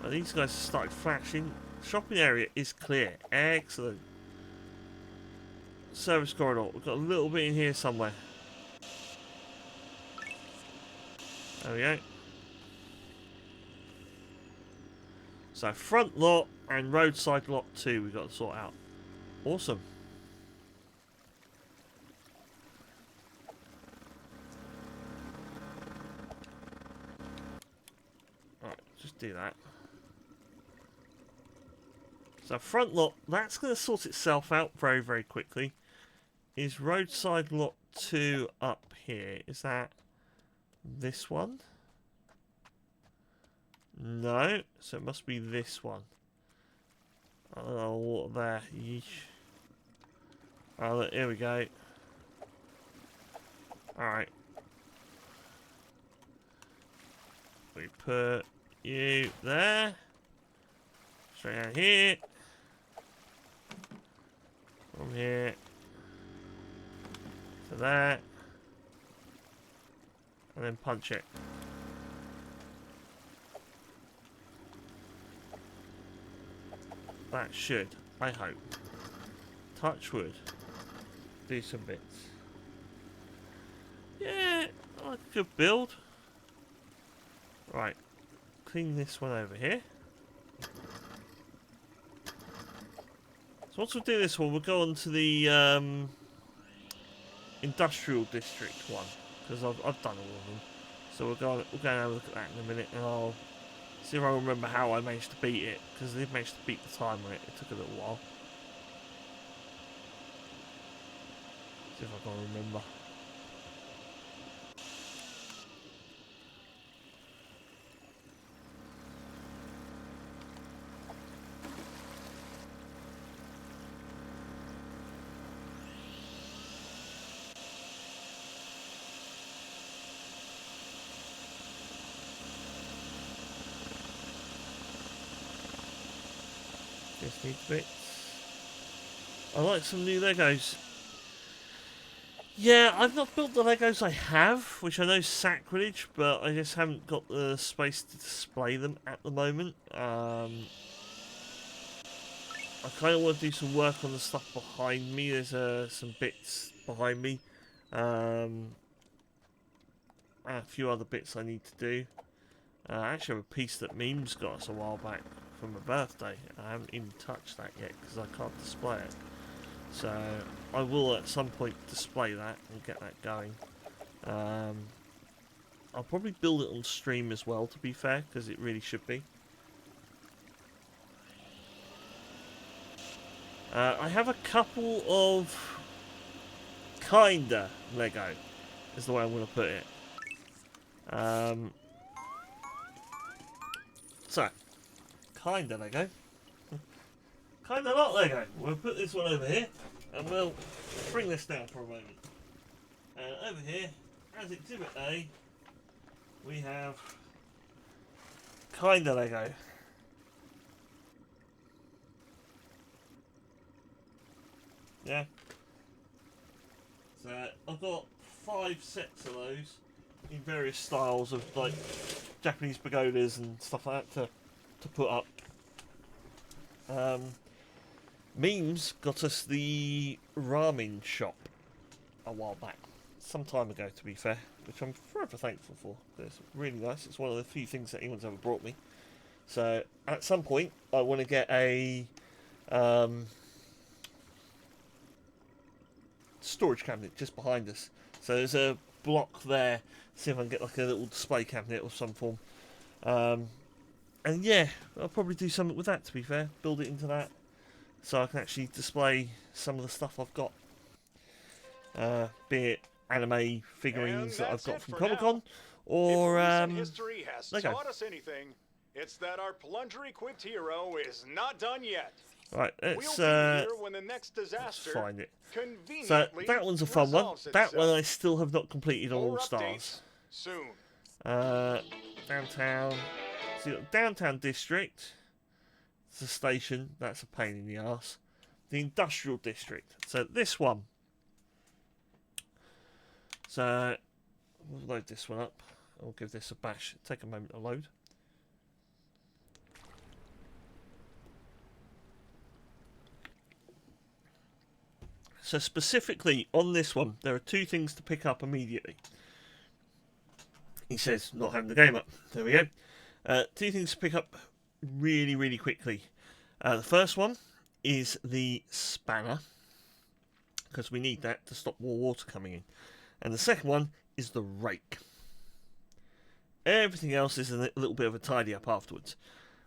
Well, these guys have started flashing. Shopping area is clear. Excellent. Service corridor. We've got a little bit in here somewhere. There we go. So front lot and roadside lot 2 we've got to sort out. Awesome. Alright, just do that. So front lot, that's going to sort itself out very, very quickly. Is roadside lot 2 up here? Is that this one? No, so it must be this one. Oh, water there. Yeesh. Oh, look, here we go. Alright. We put you there. Straight out here. From here to that. And then punch it. That should, I hope, touch wood, do some bits. Yeah, I like a good build. Right, clean this one over here. So once we do this one, we'll go on to the industrial district one, because I've done all of them. So we'll go and have a look at that in a minute, and I'll see if I remember how I managed to beat it, because I did manage to beat the time on it. It took a little while. See if I can remember. Just need bits. I like some new Legos. Yeah, I've not built the Legos I have, which I know is sacrilege, but I just haven't got the space to display them at the moment. I kind of want to do some work on the stuff behind me. There's some bits behind me. A few other bits I need to do. I actually have a piece that Memes got us a while back from my birthday. I haven't even touched that yet because I can't display it. So I will at some point display that and get that going. I'll probably build it on stream as well, to be fair, because it really should be. I have a couple of kinda Lego, is the way I'm going to put it. So, kinda Lego. Kinda not Lego. We'll put this one over here, and we'll bring this down for a moment. And over here, as Exhibit A, we have kinda Lego. Yeah. So I've got 5 sets of those in various styles of like Japanese pagodas and stuff like that to put up. Memes got us the ramen shop a while back, some time ago to be fair, which I'm forever thankful for. It's really nice. It's one of the few things that anyone's ever brought me. So at some point I want to get a storage cabinet just behind us. So there's a block there. See if I can get like a little display cabinet of some form. And yeah, I'll probably do something with that, to be fair. Build it into that so I can actually display some of the stuff I've got. Be it anime figurines that I've got from Comic-Con or history has Lego. taught us anything, it's that our plunger-equipped hero is not done yet. Right, let's We'll be here when the next let's disaster find it. So conveniently that one's a fun one. resolves That one itself. I still have not completed on More All updates Stars. soon. Downtown. So you've got Downtown District. It's a station. That's a pain in the arse. The Industrial District. So this one. So we'll load this one up. I'll give this a bash. Take a moment to load. So specifically on this one, there are 2 things to pick up immediately. He says, not having the game up. There we go. 2 things to pick up really, really quickly. The first one is the spanner, because we need that to stop more water coming in. And the second one is the rake. Everything else is a little bit of a tidy up afterwards,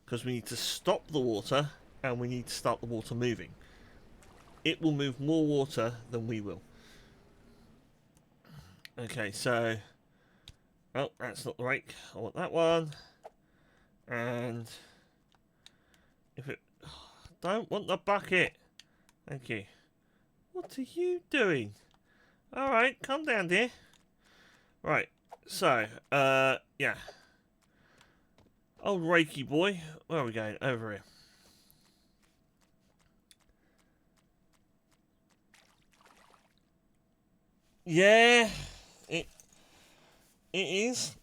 because we need to stop the water and we need to start the water moving. It will move more water than we will. Okay, so... oh, that's not the rake. I want that one. And... if it... don't want the bucket. Thank you. What are you doing? Alright, calm down, dear. Right, so, yeah. Old Reiki boy. Where are we going? Over here. Yeah, it is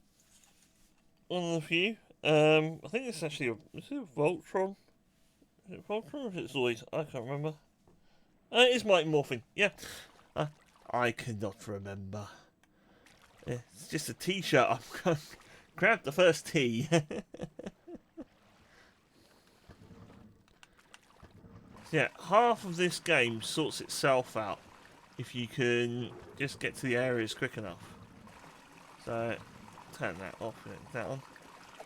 one of the few. I think it's actually is it a Voltron? Is it Voltron or is it Zoid? I can't remember. It is Mighty Morphin. Yeah, I cannot remember. It's just a T-shirt. I'm going to grab the first T. Yeah, half of this game sorts itself out if you can just get to the areas quick enough. So, turn that off, that on.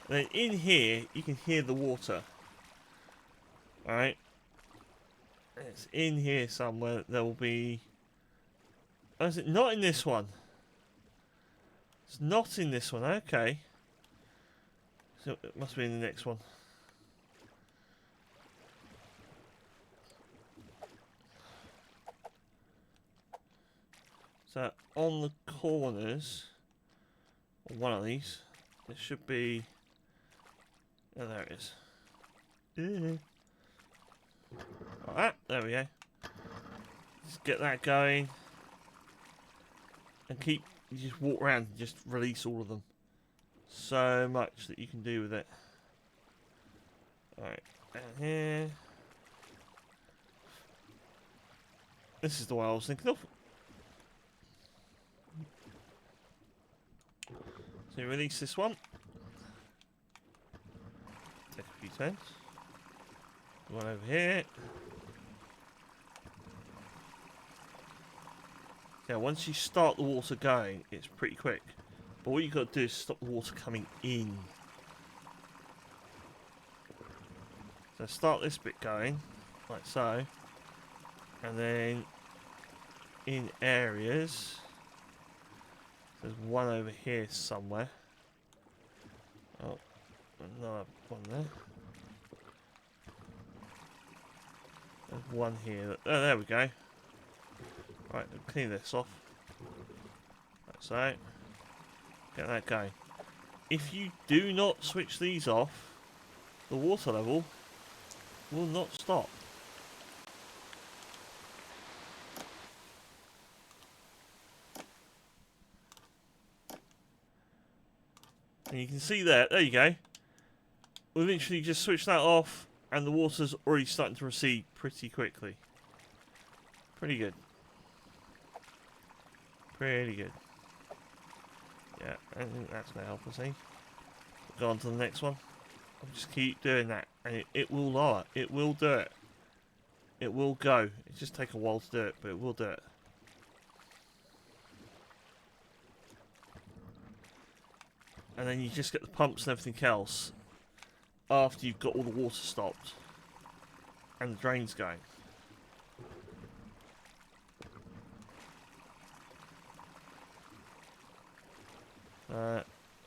And then in here, you can hear the water. Alright. It's in here somewhere. There will be... oh, is it not in this one? It's not in this one, okay. So it must be in the next one. So on the corners, or one of these, there should be. Oh, there it is. Like that. There we go. Just get that going, and keep. You just walk around and just release all of them. So much that you can do with it. All right, down here. This is the one I was thinking of. So you release this one. Take a few turns. One over here. Yeah, once you start the water going, it's pretty quick. But what you've got to do is stop the water coming in. So start this bit going, like so. And then in areas... there's one over here somewhere. Oh, another one there. There's one here. Oh, there we go. Right, clean this off. Like so. Get that going. If you do not switch these off, the water level will not stop. And you can see there you go. We literally just switched that off and the water's already starting to recede pretty quickly. Pretty good. Pretty good. Yeah, I think that's going to help us, eh? Go on to the next one. I'll just keep doing that and it will lower. It will do it. It will go. It just takes a while to do it, but it will do it. And then you just get the pumps and everything else after you've got all the water stopped and the drains going.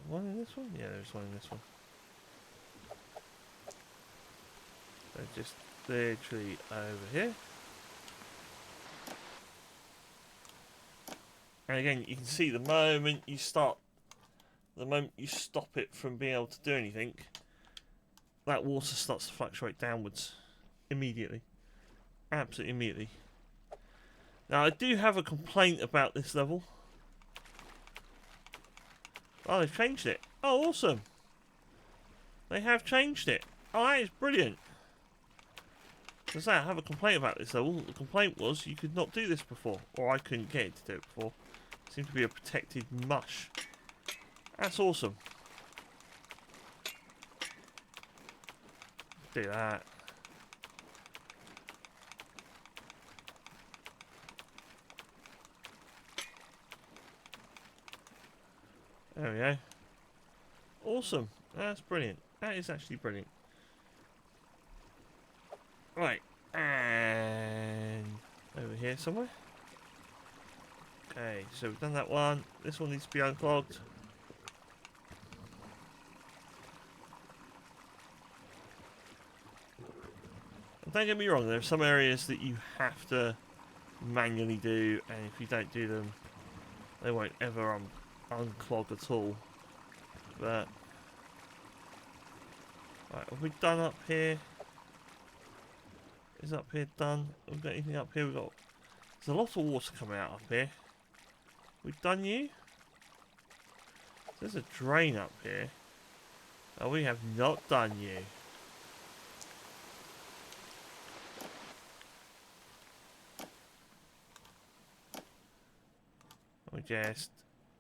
One in this one? Yeah, there's one in this one. So just literally over here. And again, you can see the moment you stop it from being able to do anything, that water starts to fluctuate downwards immediately. Absolutely immediately. Now, I do have a complaint about this level. Oh, they've changed it. Oh, awesome. They have changed it. Oh, that is brilliant. Because I have a complaint about this level. The complaint was you could not do this before. Or I couldn't get it to do it before. It seemed to be a protected mush. That's awesome. Do that. There we go. Awesome. That's brilliant. That is actually brilliant. Right. And over here somewhere. Okay, so we've done that one. This one needs to be unclogged. And don't get me wrong, there are some areas that you have to manually do, and if you don't do them, they won't ever unclog at all. But right, have we done up here? Is up here done? Have we got anything up here? There's a lot of water coming out up here. We've done you? There's a drain up here. Oh, we have not done you. We just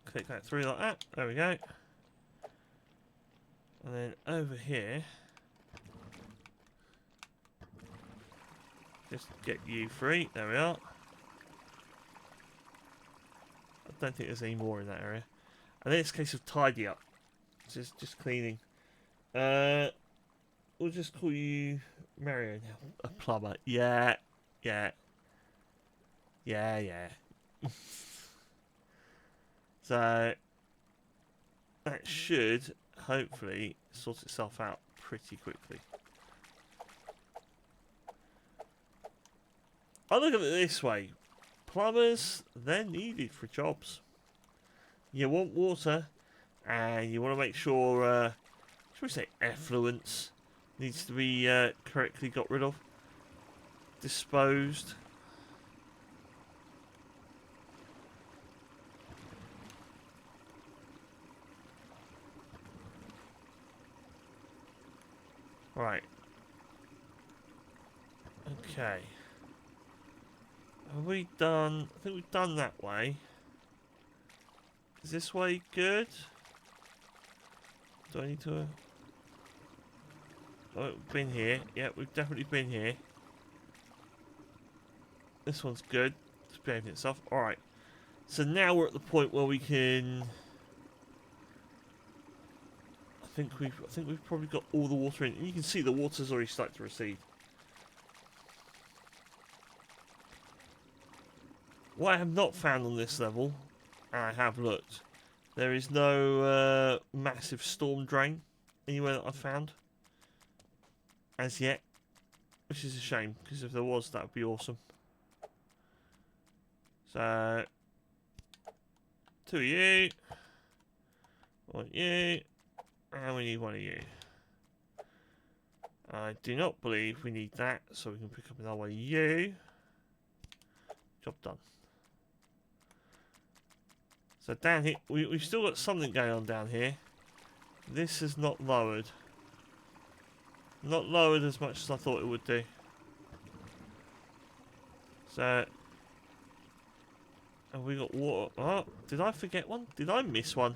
click that through like that. There we go. And then over here, just get you free. There we are. I don't think there's any more in that area. And then it's a case of tidy up. Just cleaning. We'll just call you Mario now. A plumber. Yeah. So that should hopefully sort itself out pretty quickly. I look at it this way. Plumbers, they're needed for jobs. You want water, and you want to make sure, should we say effluence, needs to be correctly got rid of, disposed. Right. Okay. Have we done... I think we've done that way. Is this way good? Do I need to... Oh, we've been here. Yeah, we've definitely been here. This one's good. It's behaving itself. Alright. So now we're at the point where we can... I think we've probably got all the water in. And you can see the water's already started to recede. What I have not found on this level, and I have looked, there is no massive storm drain anywhere that I've found as yet, which is a shame, because if there was, that would be awesome. So, two of you, one of you, and we need one of you. I do not believe we need that, so we can pick up another one of you. Job done. So down here, we've still got something going on down here. This is not lowered. Not lowered as much as I thought it would do. So, have we got water? Oh, did I forget one? Did I miss one?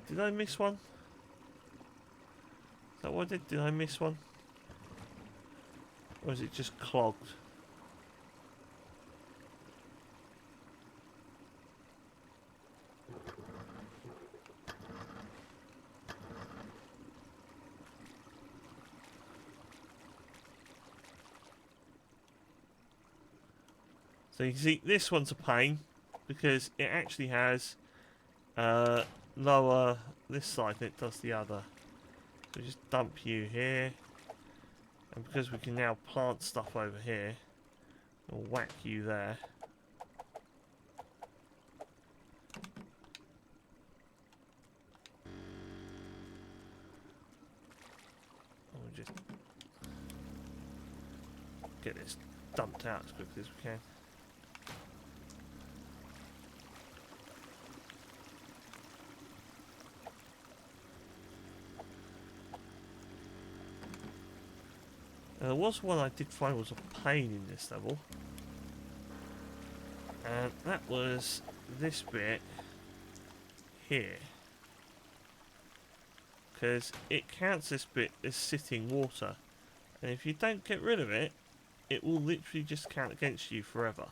Did I miss one? Is that what I did? Did I miss one? Or is it just clogged? So you can see this one's a pain because it actually has lower this side than it does the other. So we just dump you here, and because we can now plant stuff over here, we'll whack you there. We'll just get this dumped out as quickly as we can. There was one I did find was a pain in this level. And that was this bit here. Because it counts this bit as sitting water. And if you don't get rid of it, it will literally just count against you forever.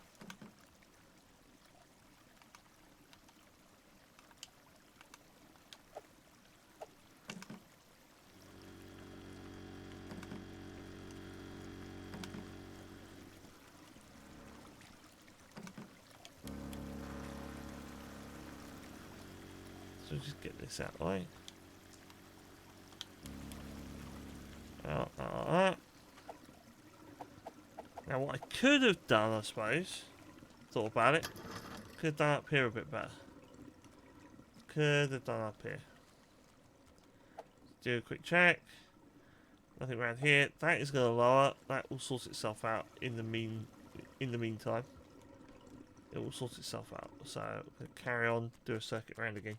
So just get this out of the way. Out like that. Now what I could have done, I suppose, thought about it, could have done up here a bit better. Could have done up here. Do a quick check. Nothing around here. That is going to lower. That will sort itself out in the meantime. It will sort itself out. So we'll carry on, do a circuit round again.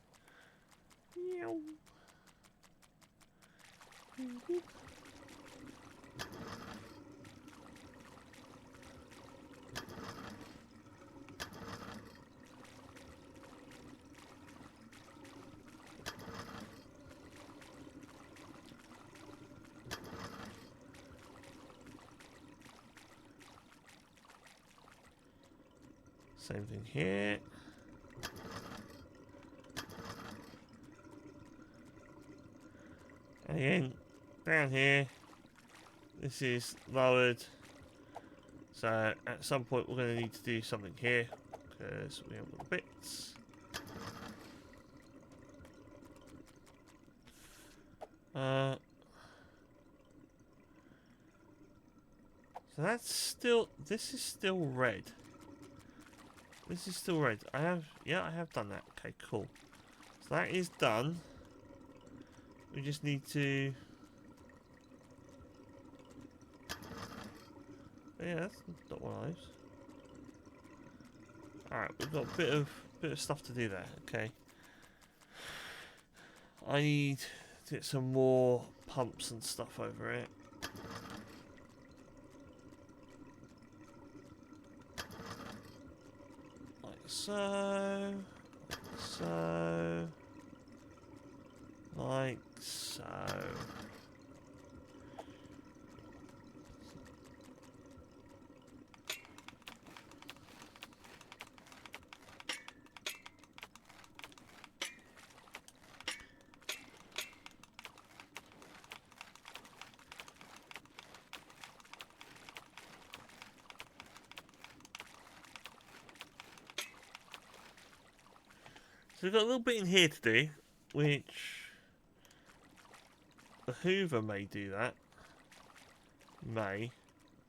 Same thing here. And again, down here, this is lowered. So at some point we're going to need to do something here because we have little bits. So that's still, this is still red. This is still red. I have done that. Okay, cool. So that is done. We just need to... Yeah, that's not one of those. Alright, we've got a bit of stuff to do there. Okay. I need to get some more pumps and stuff over it. So, like so. So we've got a little bit in here to do, which the Hoover may do that. May.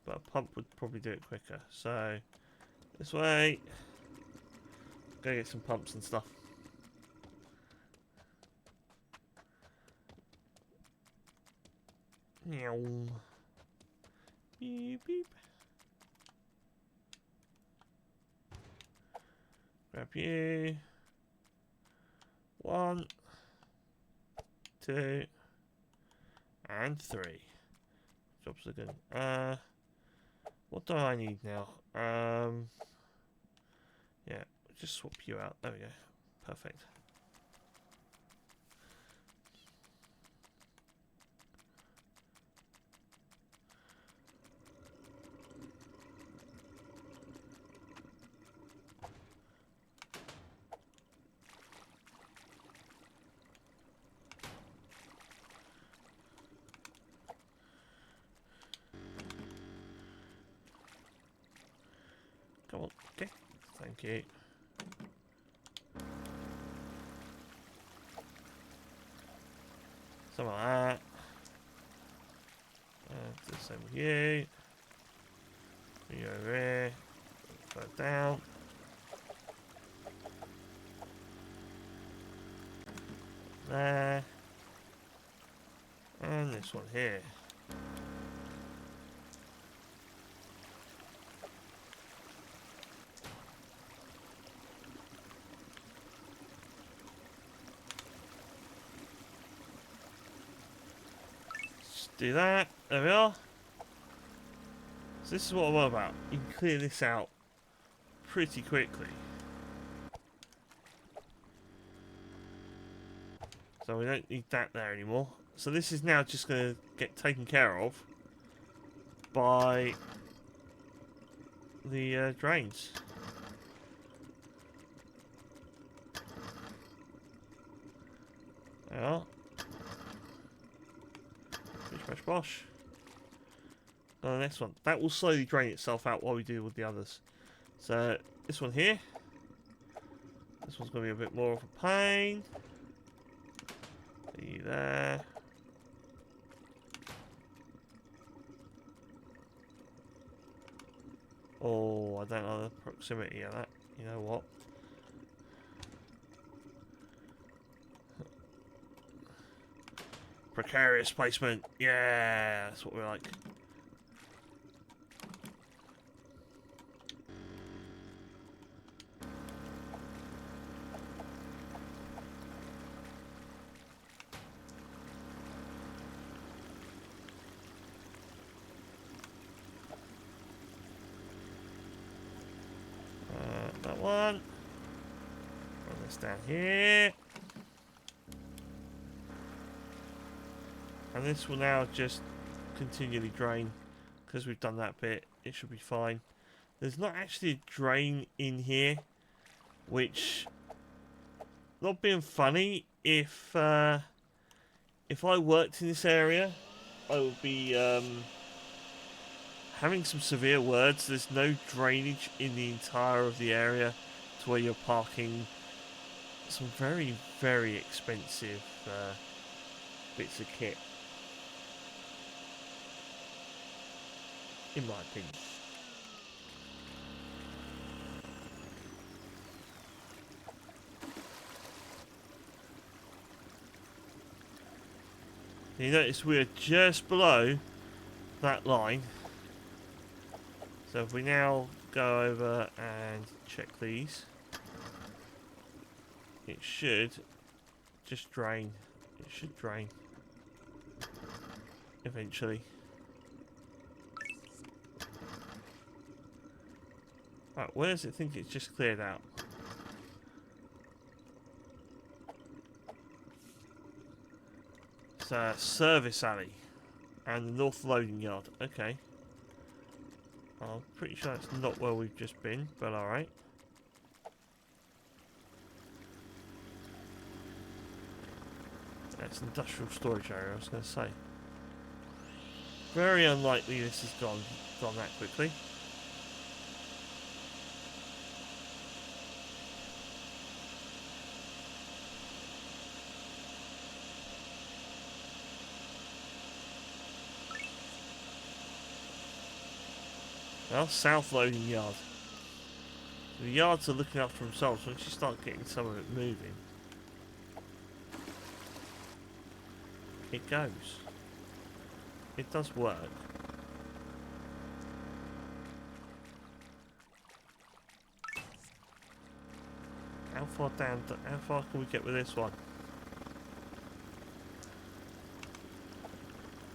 But a pump would probably do it quicker. So, this way. Go get some pumps and stuff. Meow. Beep beep. Grab you. 1, 2, and 3. Jobs are good. What do I need now? Yeah, just swap you out. There we go. Perfect. Come on, okay. Thank you. Some of that. Do the same with you. You over here. Put it down. There. And this one here. Do that. There we are. So this is what I'm on about. You can clear this out pretty quickly. So we don't need that there anymore. So this is now just going to get taken care of by the drains. There we are. Bish bash bosh. The next one. That will slowly drain itself out while we deal with the others. So this one here. This one's going to be a bit more of a pain. See there. Oh, I don't know the proximity of that. You know what? Precarious placement. Yeah, that's what we like. That one. Run this down here. And this will now just continually drain. Because we've done that bit, it should be fine. There's not actually a drain in here. Which, not being funny, if I worked in this area, I would be having some severe words. There's no drainage in the entire of the area to where you're parking some very, very expensive bits of kit. In my opinion. You notice we're just below that line. So if we now go over and check these, it should just drain. It should drain eventually. Right, where does it think it's just cleared out? It's a service alley and the north loading yard. Okay. I'm pretty sure that's not where we've just been, but alright. That's industrial storage area, I was going to say. Very unlikely this has gone that quickly. Well, south loading yard. The yards are looking after themselves once you start getting some of it moving. It goes. It does work. How far down? How far can we get with this one?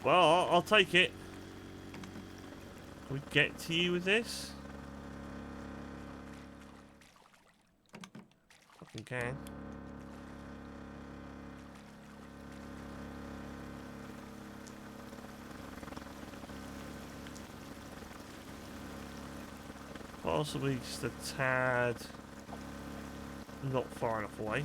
Well, I'll take it. Can we get to you with this? Fucking can. Possibly just a tad not far enough away.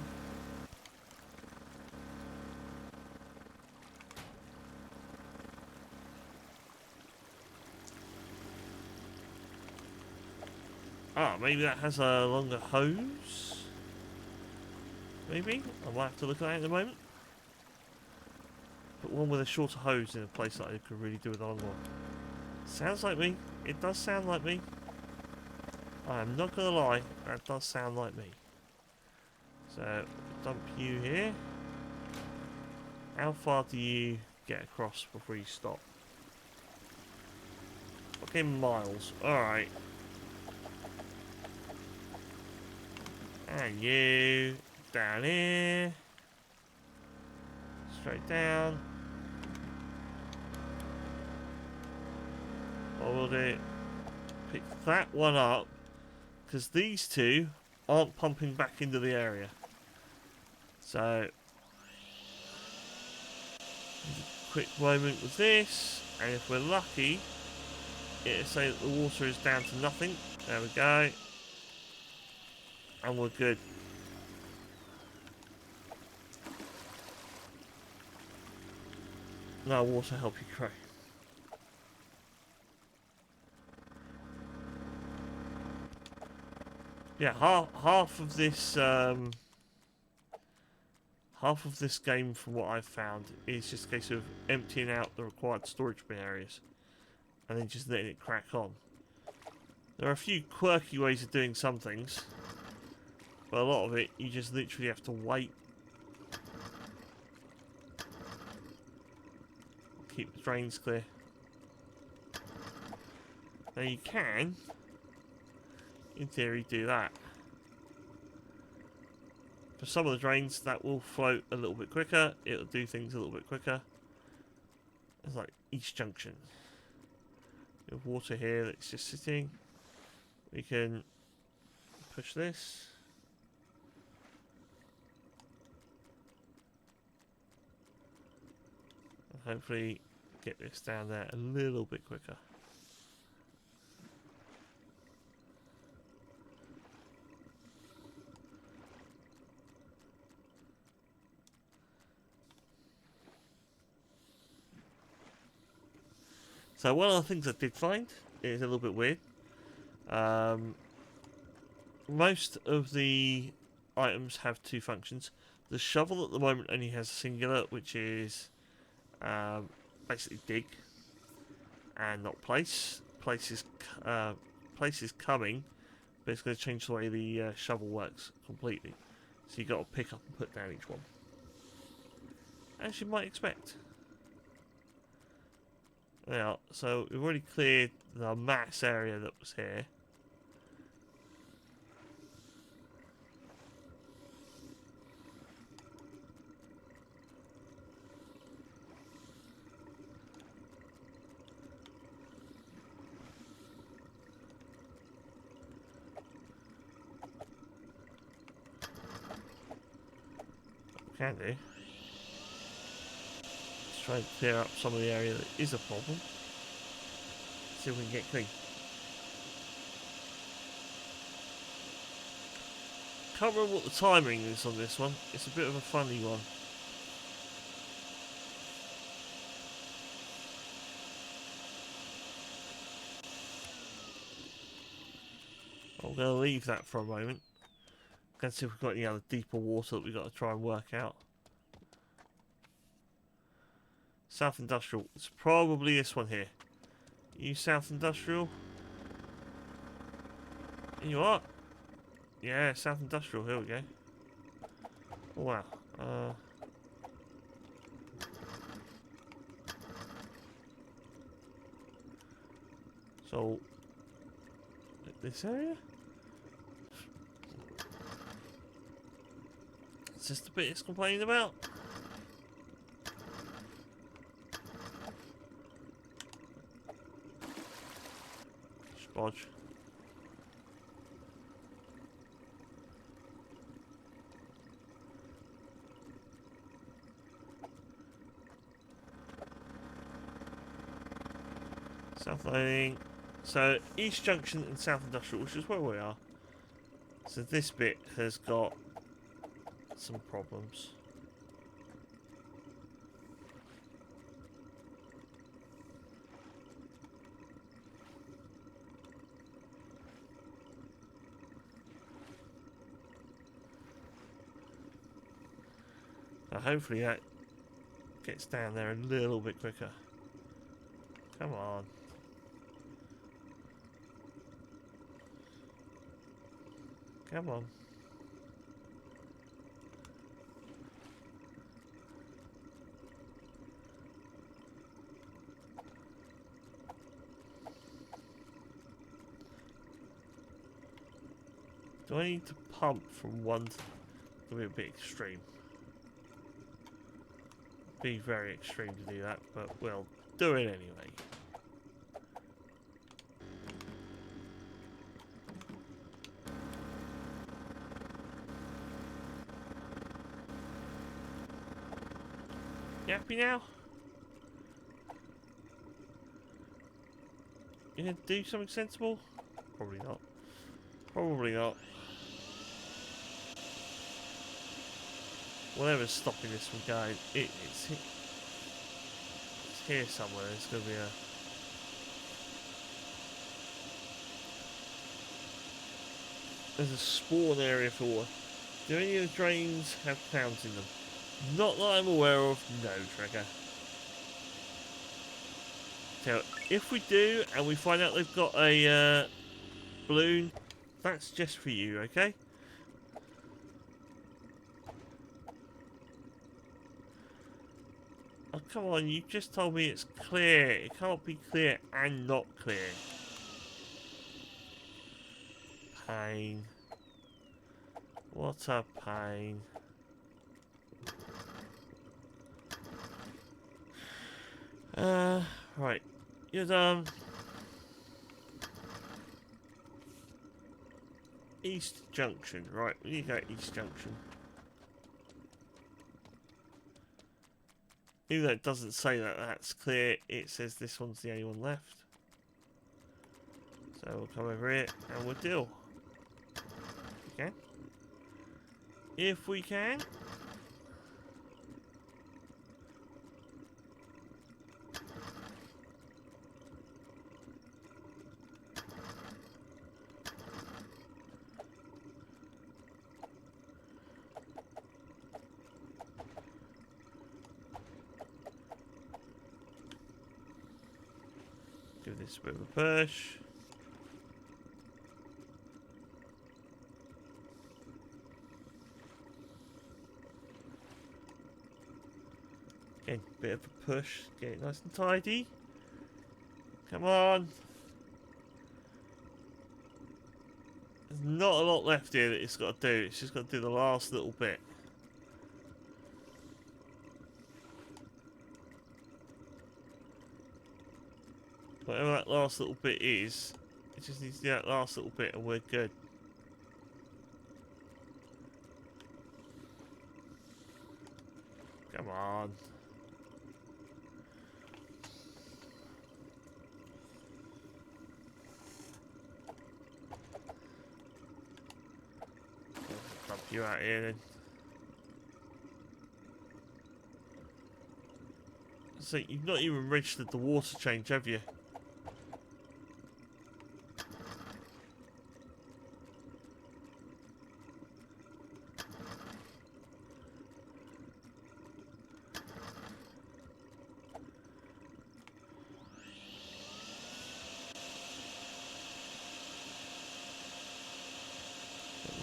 Ah, maybe that has a longer hose? Maybe? I might have to look at that in a moment. But one with a shorter hose in a place that I could really do with a long one. Sounds like me. It does sound like me. I'm not gonna lie, that does sound like me. So, dump you here. How far do you get across before you stop? Fucking miles. Alright. And you down here. Straight down. What we'll do pick that one up, because these two aren't pumping back into the area. So, quick moment with this, and if we're lucky, it'll say that the water is down to nothing. There we go. And we're good. No water help you grow. Yeah, half of this game, from what I've found, is just a case of emptying out the required storage bin areas, and then just letting it crack on. There are a few quirky ways of doing some things, but a lot of it you just literally have to wait. Keep the drains clear. Now you can, in theory, do that. For some of the drains, that will float a little bit quicker. It'll do things a little bit quicker. It's like East Junction. We have water here that's just sitting. We can push this. And hopefully get this down there a little bit quicker. So one of the things I did find is a little bit weird. Most of the items have two functions. The shovel at the moment only has a singular, which is basically dig and not place. Place is coming, but it's going to change the way the shovel works completely. So you've got to pick up and put down each one, as you might expect. Now, so we've already cleared the mass area that was here. Can do. Try and clear up some of the area that is a problem. See if we can get clean. Can't remember what the timing is on this one. It's a bit of a funny one. I'm going to leave that for a moment. Let's see if we've got any other deeper water that we've got to try and work out. South Industrial. It's probably this one here. You South Industrial? You are? Yeah, South Industrial. Here we go. Oh, wow. So, this area? Is this the bit it's complaining about? Bodge. South Loading. So East Junction and South Industrial, which is where we are. So this bit has got some problems. Now hopefully that gets down there a little bit quicker. Come on. Come on. Do I need to pump from one to be a bit extreme? Be very extreme to do that, but we'll do it anyway. You happy now? You gonna do something sensible? Probably not. Probably not. Whatever's stopping this from going, it's here somewhere. It's gonna be a... There's a spawn area for... Do any of the drains have clowns in them? Not that I'm aware of. No, Trekker. So, if we do, and we find out they've got a balloon, that's just for you, okay? Oh, come on, you just told me it's clear. It can't be clear and not clear. Pain. What a pain. Right. You're done. East Junction. Right, we need to go East Junction. Even though it doesn't say that that's clear, it says this one's the only one left. So we'll come over here and we'll deal. Okay. If we can. Give this a bit of a push. Again, bit of a push. Get it nice and tidy. Come on. There's not a lot left here that it's got to do. It's just got to do the last little bit. Whatever that last little bit is, it just needs to do that last little bit and we're good. Come on. Dump you out here then. So you've not even registered the water change, have you?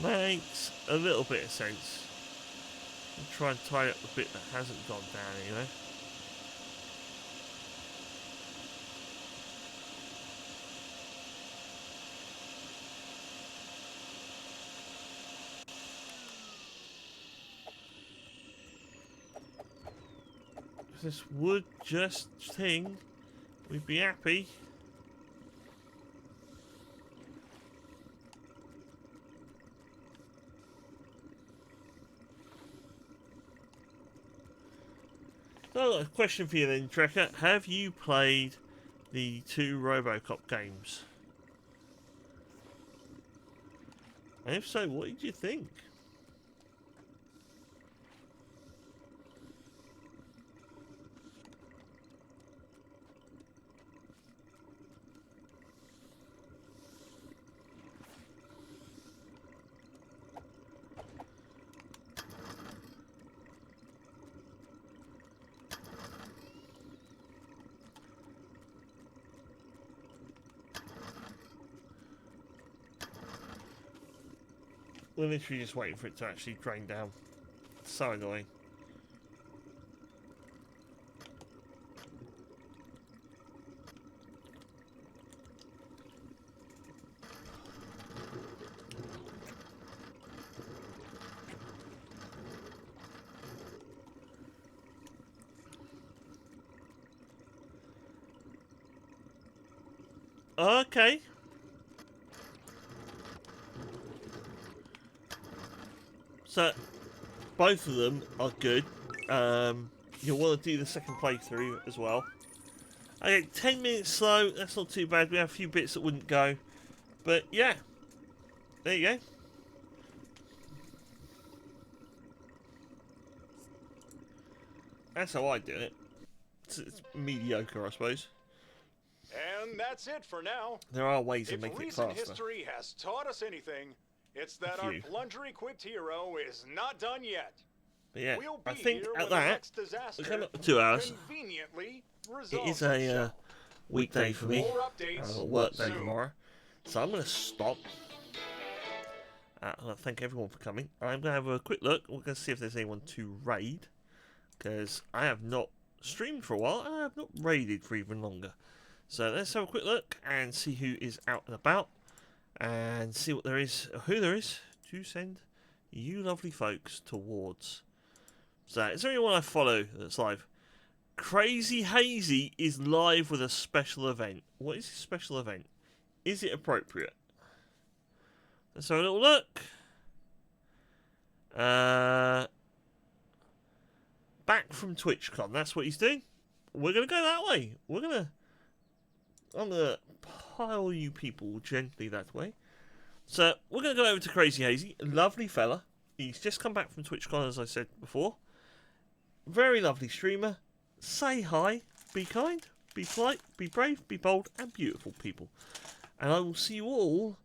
Makes a little bit of sense. I'll try and tie up the bit that hasn't gone down, you know. If this would just thing, we'd be happy. So, a question for you then, Trekker. Have you played the 2 RoboCop games? And if so, what did you think? We're literally just waiting for it to actually drain down. It's so annoying. Okay. So, both of them are good. you'll want to do the second playthrough as well. Okay, 10 minutes slow, that's not too bad. We have a few bits that wouldn't go. But yeah, there you go. That's how I do it. It's mediocre, I suppose. And that's it for now. There are ways of making it faster. If recent history has taught us anything, it's that our plunger-equipped hero is not done yet. But yeah, we'll I think at that, we're coming up to 2 hours. It is a weekday for me. A work day tomorrow. So I'm going to stop. I want to thank everyone for coming. I'm going to have a quick look. We're going to see if there's anyone to raid. Because I have not streamed for a while. And I have not raided for even longer. So let's have a quick look and see who is out and about. And see what there is, who there is to send you lovely folks towards. So, is there anyone I follow that's live? Crazy Hazy is live with a special event. What is his special event? Is it appropriate? Let's have a little look. Back from TwitchCon. That's what he's doing. We're going to go that way. I'm going to pile you people gently that way. So, we're going to go over to Crazy Hazy. Lovely fella. He's just come back from TwitchCon, as I said before. Very lovely streamer. Say hi, be kind, be polite, be brave, be bold, and beautiful, people. And I will see you all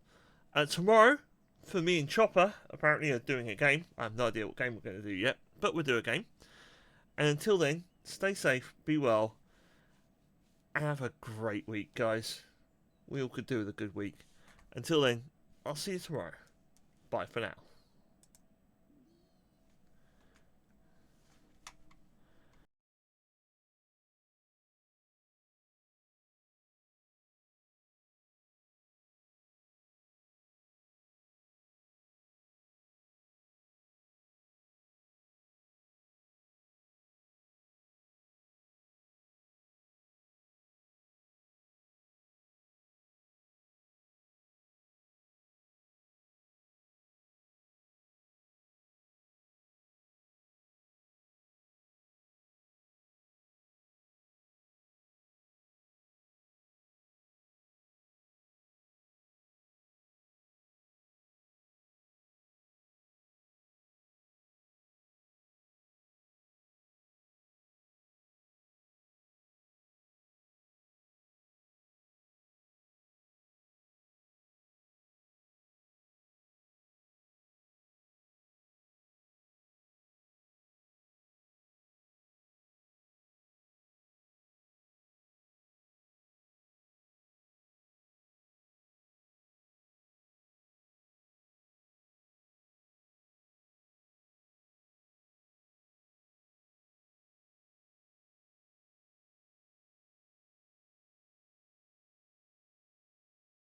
tomorrow for me and Chopper. Apparently, are doing a game. I have no idea what game we're going to do yet, but we'll do a game. And until then, stay safe, be well, and have a great week, guys. We all could do with a good week. Until then, I'll see you tomorrow. Bye for now.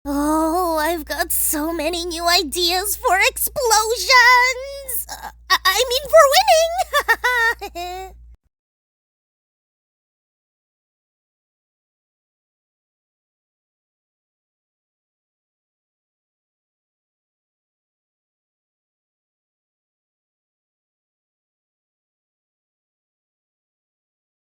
Oh, I've got so many new ideas for explosions! I mean for winning!